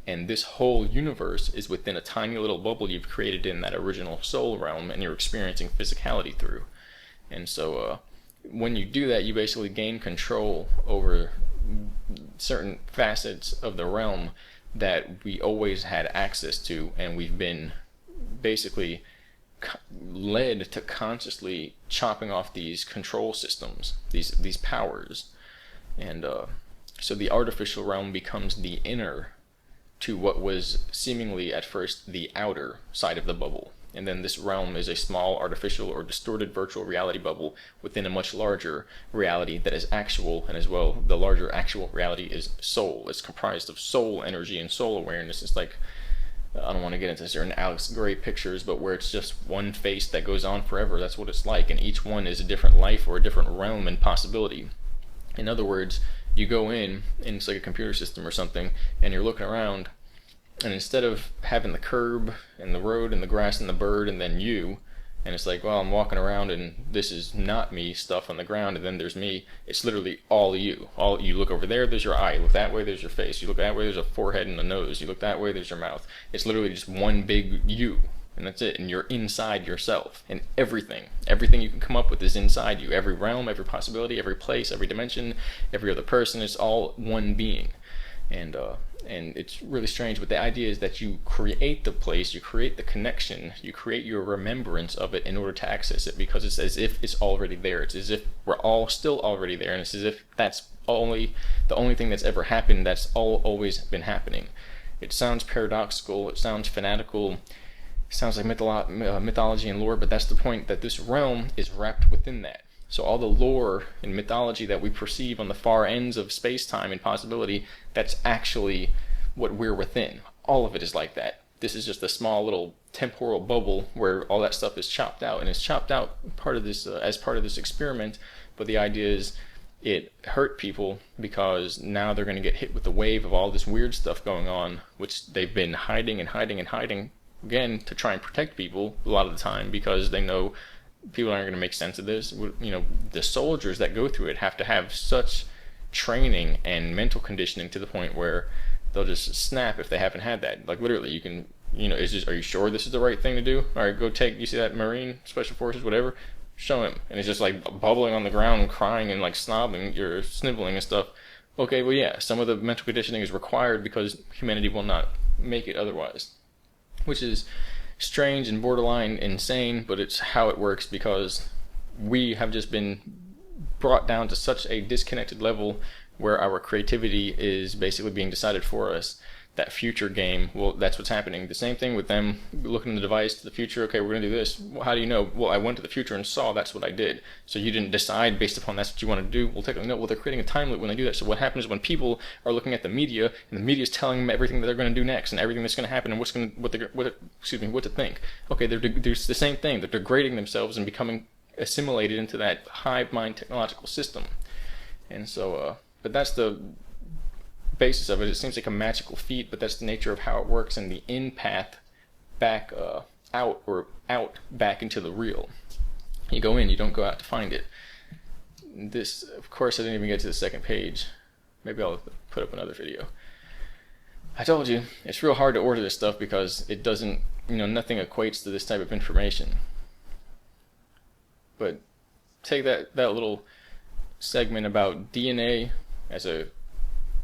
Speaker 1: and this whole universe is within a tiny little bubble you've created in that original soul realm, and you're experiencing physicality through. And so when you do that, you basically gain control over certain facets of the realm that we always had access to, and we've been basically led to consciously chopping off these control systems, these powers. And so the artificial realm becomes the inner to what was seemingly at first the outer side of the bubble. And then this realm is a small artificial or distorted virtual reality bubble within a much larger reality that is actual, and as well, the larger actual reality is soul. It's comprised of soul energy and soul awareness. It's like, I don't want to get into certain Alex Gray pictures, but where it's just one face that goes on forever. That's what it's like, and each one is a different life or a different realm and possibility. In other words, you go in, and it's like a computer system or something, and you're looking around, and instead of having the curb and the road and the grass and the bird and then you, and it's like, well, I'm walking around and this is not me stuff on the ground, and then there's me, it's literally all you. You look over there, there's your eye. You look that way, there's your face. You look that way, there's a forehead and a nose. You look that way, there's your mouth. It's literally just one big you, and that's it. And you're inside yourself, and everything you can come up with is inside you. Every realm, every possibility, every place, every dimension, every other person, it's all one being. And it's really strange, but the idea is that you create the place, you create the connection, you create your remembrance of it in order to access it, because it's as if it's already there. It's as if we're all still already there, and it's as if that's the only thing that's ever happened, that's always been happening. It sounds paradoxical, it sounds fanatical, it sounds like mythology and lore, but that's the point, that this realm is wrapped within that. So all the lore and mythology that we perceive on the far ends of space-time and possibility, that's actually what we're within. All of it is like that. This is just a small little temporal bubble where all that stuff is chopped out, and it's chopped out as part of this experiment. But the idea is it hurt people because now they're going to get hit with the wave of all this weird stuff going on, which they've been hiding and hiding and hiding again, to try and protect people a lot of the time, because they know people aren't going to make sense of this. The soldiers that go through it have to have such training and mental conditioning to the point where they'll just snap if they haven't had that. Like, literally, you can, are you sure this is the right thing to do? All right, go take, you see that Marine, Special Forces, whatever, show him. And it's just like bubbling on the ground, crying and like sniveling and stuff. Okay, well, yeah, some of the mental conditioning is required because humanity will not make it otherwise. Which is strange and borderline insane, but it's how it works, because we have just been brought down to such a disconnected level where our creativity is basically being decided for us. That future game, well, that's what's happening. The same thing with them looking at the device to the future. Okay, we're going to do this. Well, how do you know? Well, I went to the future and saw that's what I did. So you didn't decide based upon that's what you want to do. Well, technically, no. Well, they're creating a time loop when they do that. So what happens when people are looking at the media, and the media is telling them everything that they're going to do next, and everything that's going to happen, and what to think. Okay, they're the same thing. They're degrading themselves and becoming assimilated into that hive mind technological system. And so, but that's the basis of it. It seems like a magical feat, but that's the nature of how it works, and the in path back out back into the real. You go in, you don't go out to find it. This, of course, I didn't even get to the second page. Maybe I'll put up another video. I told you, it's real hard to order this stuff because it doesn't, nothing equates to this type of information. But take that little segment about DNA as a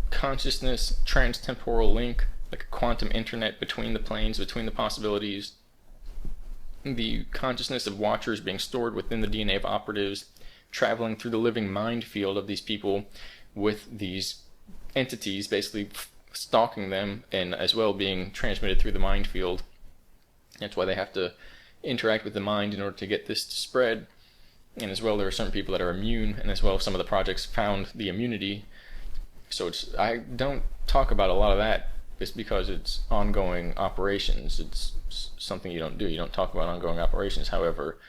Speaker 1: consciousness transtemporal link, like a quantum internet between the planes, between the possibilities, the consciousness of watchers being stored within the DNA of operatives, traveling through the living mind field of these people with these entities basically stalking them, and as well being transmitted through the mind field. That's why they have to interact with the mind in order to get this to spread. And as well, there are certain people that are immune, and as well some of the projects found the immunity. So I don't talk about a lot of that just because it's ongoing operations. It's something you don't do. You don't talk about ongoing operations. However,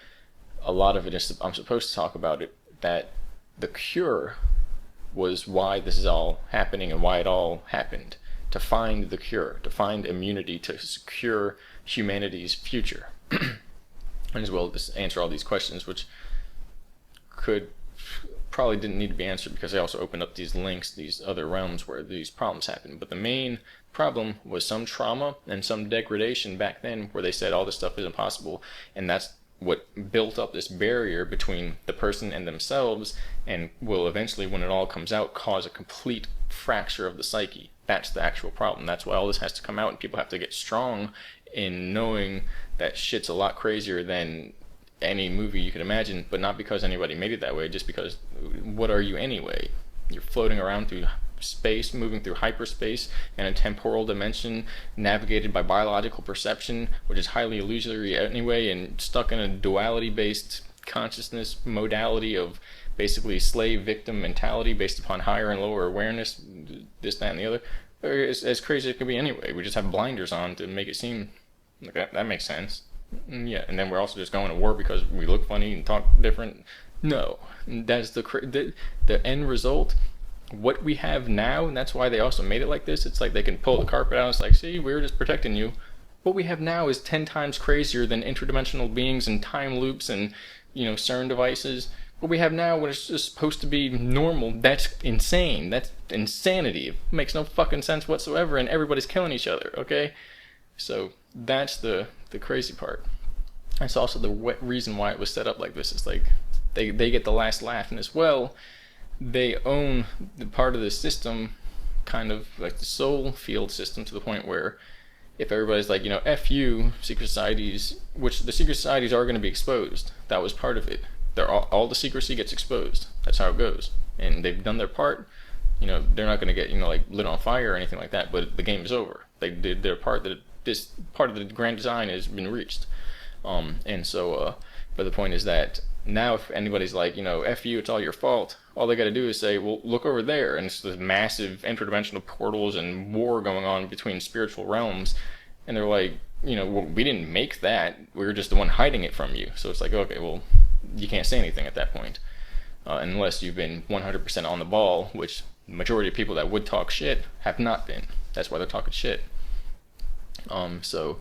Speaker 1: a lot of it is, I'm supposed to talk about it, that the cure was why this is all happening and why it all happened. To find the cure, to find immunity, to secure humanity's future. And as well just answer all these questions, which probably didn't need to be answered because they also opened up these links, these other realms where these problems happen. But the main problem was some trauma and some degradation back then where they said all this stuff is impossible, and that's what built up this barrier between the person and themselves, and will eventually, when it all comes out, cause a complete fracture of the psyche. That's the actual problem. That's why all this has to come out, and people have to get strong in knowing that shit's a lot crazier than any movie you could imagine, but not because anybody made it that way, just because what are you anyway? You're floating around through space, moving through hyperspace in a temporal dimension navigated by biological perception, which is highly illusory anyway, and stuck in a duality based consciousness modality of basically slave victim mentality based upon higher and lower awareness, this, that, and the other. It's as crazy as it can be anyway. We just have blinders on to make it seem like that makes sense. Yeah, and then we're also just going to war because we look funny and talk different. No, that's the end result. What we have now, and that's why they also made it like this. It's like they can pull the carpet out. It's like, see, we were just protecting you. What we have now is 10 times crazier than interdimensional beings and time loops and CERN devices. What we have now, when it's just supposed to be normal, that's insane. That's insanity. It makes no fucking sense whatsoever, and everybody's killing each other. Okay, so that's the crazy part. That's also the reason why it was set up like this. It's like they get the last laugh, and as well, they own the part of the system, kind of like the soul field system, to the point where if everybody's like, F you, secret societies, which the secret societies are going to be exposed. That was part of it. All the secrecy gets exposed. That's how it goes. And they've done their part. They're not going to get, like lit on fire or anything like that, but the game is over. They did their part. This part of the grand design has been reached. And so, but the point is that now if anybody's like, F you, it's all your fault, all they got to do is say, well, look over there, and it's this massive interdimensional portals and war going on between spiritual realms, and they're like, well, we didn't make that, we were just the one hiding it from you. So it's like, okay, well, you can't say anything at that point, unless you've been 100% on the ball, which the majority of people that would talk shit have not been. That's why they're talking shit. So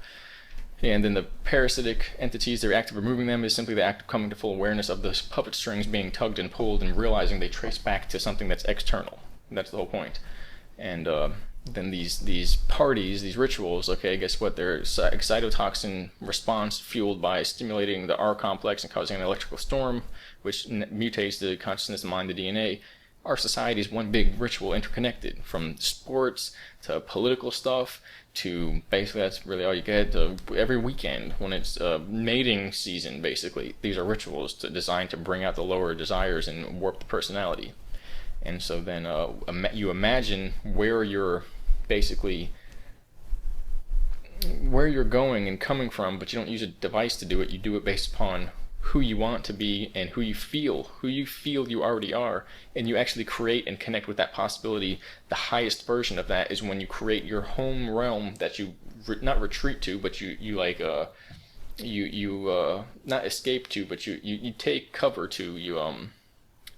Speaker 1: And then the parasitic entities, the act of removing them is simply the act of coming to full awareness of the puppet strings being tugged and pulled and realizing they trace back to something that's external. That's the whole point. And then these parties, these rituals, okay, guess what? They're excitotoxin response fueled by stimulating the R complex and causing an electrical storm, which mutates the consciousness, the mind, the DNA. Our society is one big ritual interconnected, from sports to political stuff to basically that's really all you get. Every weekend when it's mating season, basically, these are rituals designed to bring out the lower desires and warp the personality. And so then you imagine where you're basically where you're going and coming from, but you don't use a device to do it. You do it based upon who you want to be and who you feel you already are, and you actually create and connect with that possibility. The highest version of that is when you create your home realm that you not retreat to, but you like not escape to, but you take cover to, you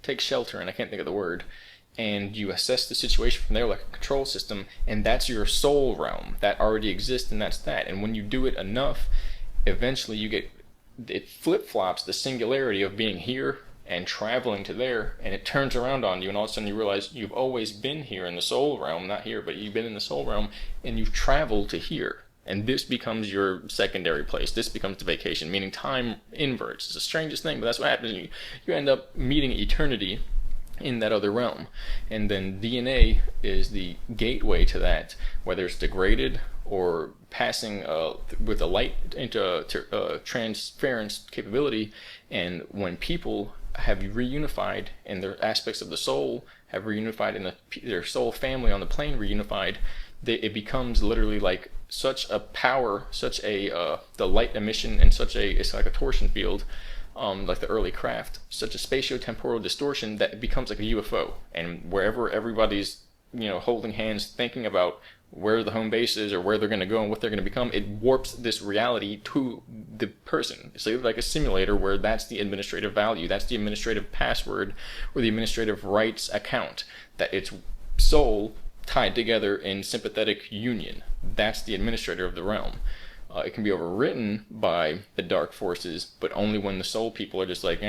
Speaker 1: take shelter, and I can't think of the word, and you assess the situation from there like a control system, and that's your soul realm that already exists, and that's that. And when you do it enough, eventually it flip-flops the singularity of being here and traveling to there, and it turns around on you, and all of a sudden you realize you've always been here in the soul realm, not here, but you've been in the soul realm, and you've traveled to here. And this becomes your secondary place. This becomes the vacation, meaning time inverts. It's the strangest thing, but that's what happens. You end up meeting eternity in that other realm. And then DNA is the gateway to that, whether it's degraded or passing with a light into transference capability. And when people have reunified and their aspects of the soul have reunified and their soul family on the plane reunified, it becomes literally like such a power, such a the light emission, and it's like a torsion field, like the early craft, such a spatio-temporal distortion that it becomes like a UFO, and wherever everybody's holding hands thinking about where the home base is or where they're going to go and what they're going to become, it warps this reality to the person. It's like a simulator where that's the administrative value, that's the administrative password or the administrative rights account, that it's soul tied together in sympathetic union. That's the administrator of the realm. It can be overwritten by the dark forces, but only when the soul people are just like,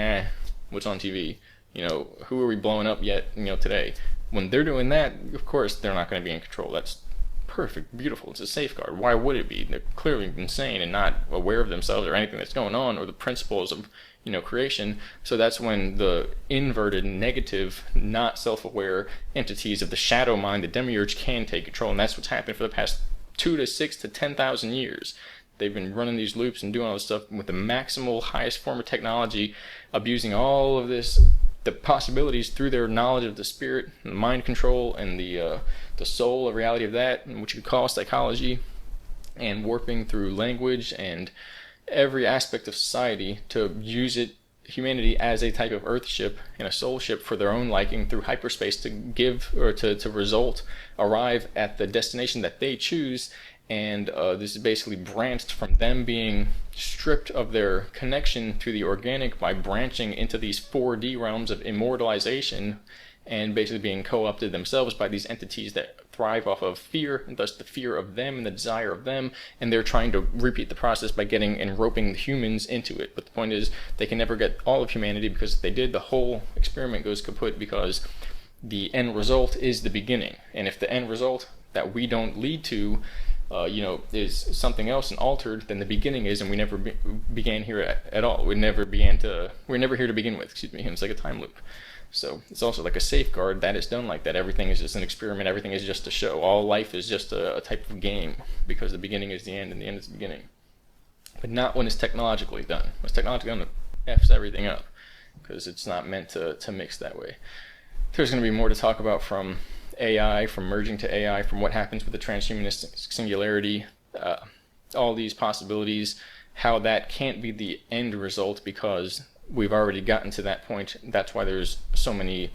Speaker 1: what's on TV? Who are we blowing up yet, today? When they're doing that, of course, they're not going to be in control. That's perfect, beautiful. It's a safeguard. Why would it be? They're clearly insane and not aware of themselves or anything that's going on or the principles of creation. So that's when the inverted, negative, not self-aware entities of the shadow mind, the demiurge, can take control. And that's what's happened for the past 2 to 6 to 10,000 years. They've been running these loops and doing all this stuff with the maximal, highest form of technology, abusing all of this, the possibilities through their knowledge of the spirit, the mind control, and the soul, the reality of that, which you could call psychology, and warping through language and every aspect of society to use humanity as a type of Earthship and a Soulship for their own liking through hyperspace to give or to arrive at the destination that they choose. And this is basically branched from them being stripped of their connection to the organic by branching into these 4D realms of immortalization and basically being co-opted themselves by these entities that thrive off of fear, and thus the fear of them and the desire of them, and they're trying to repeat the process by getting and roping the humans into it. But the point is, they can never get all of humanity, because if they did, the whole experiment goes kaput, because the end result is the beginning. And if the end result that we don't lead to is something else and altered, then the beginning is, and we never began here at all. We're never here to begin with, and it's like a time loop. So it's also like a safeguard that is done like that. Everything is just an experiment. Everything is just a show. All life is just a type of game, because the beginning is the end and the end is the beginning. But not when it's technologically done. When it's technologically done, it F's everything up, because it's not meant to mix that way. There's going to be more to talk about from AI, from merging to AI, from what happens with the transhumanistic singularity, all these possibilities, how that can't be the end result, because we've already gotten to that point. That's why there's so many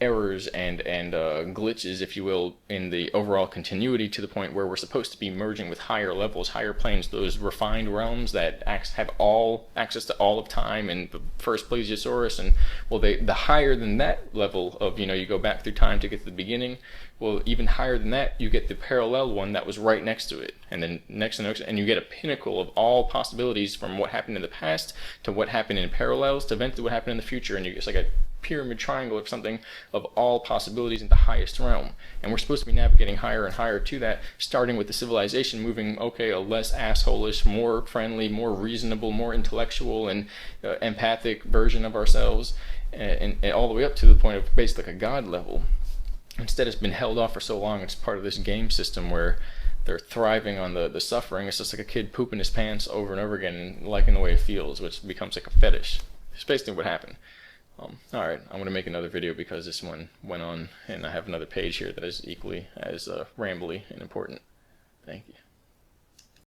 Speaker 1: errors and glitches, if you will, in the overall continuity, to the point where we're supposed to be merging with higher levels, higher planes, those refined realms that have all access to all of time and the first plesiosaurus. And well, the higher than that level of, you go back through time to get to the beginning. Well, even higher than that, you get the parallel one that was right next to it, and then next and next, and you get a pinnacle of all possibilities, from what happened in the past to what happened in parallels to eventually what happened in the future. And it's like a pyramid triangle or something of all possibilities in the highest realm. And we're supposed to be navigating higher and higher to that, starting with the civilization, moving, okay, a less assholish, more friendly, more reasonable, more intellectual and empathic version of ourselves, and all the way up to the point of basically like a god level. Instead, it's been held off for so long. It's part of this game system where they're thriving on the suffering. It's just like a kid pooping his pants over and over again and liking the way it feels, which becomes like a fetish. It's basically what happened. Alright, I'm going to make another video because this one went on, and I have another page here that is equally as rambly and important. Thank you.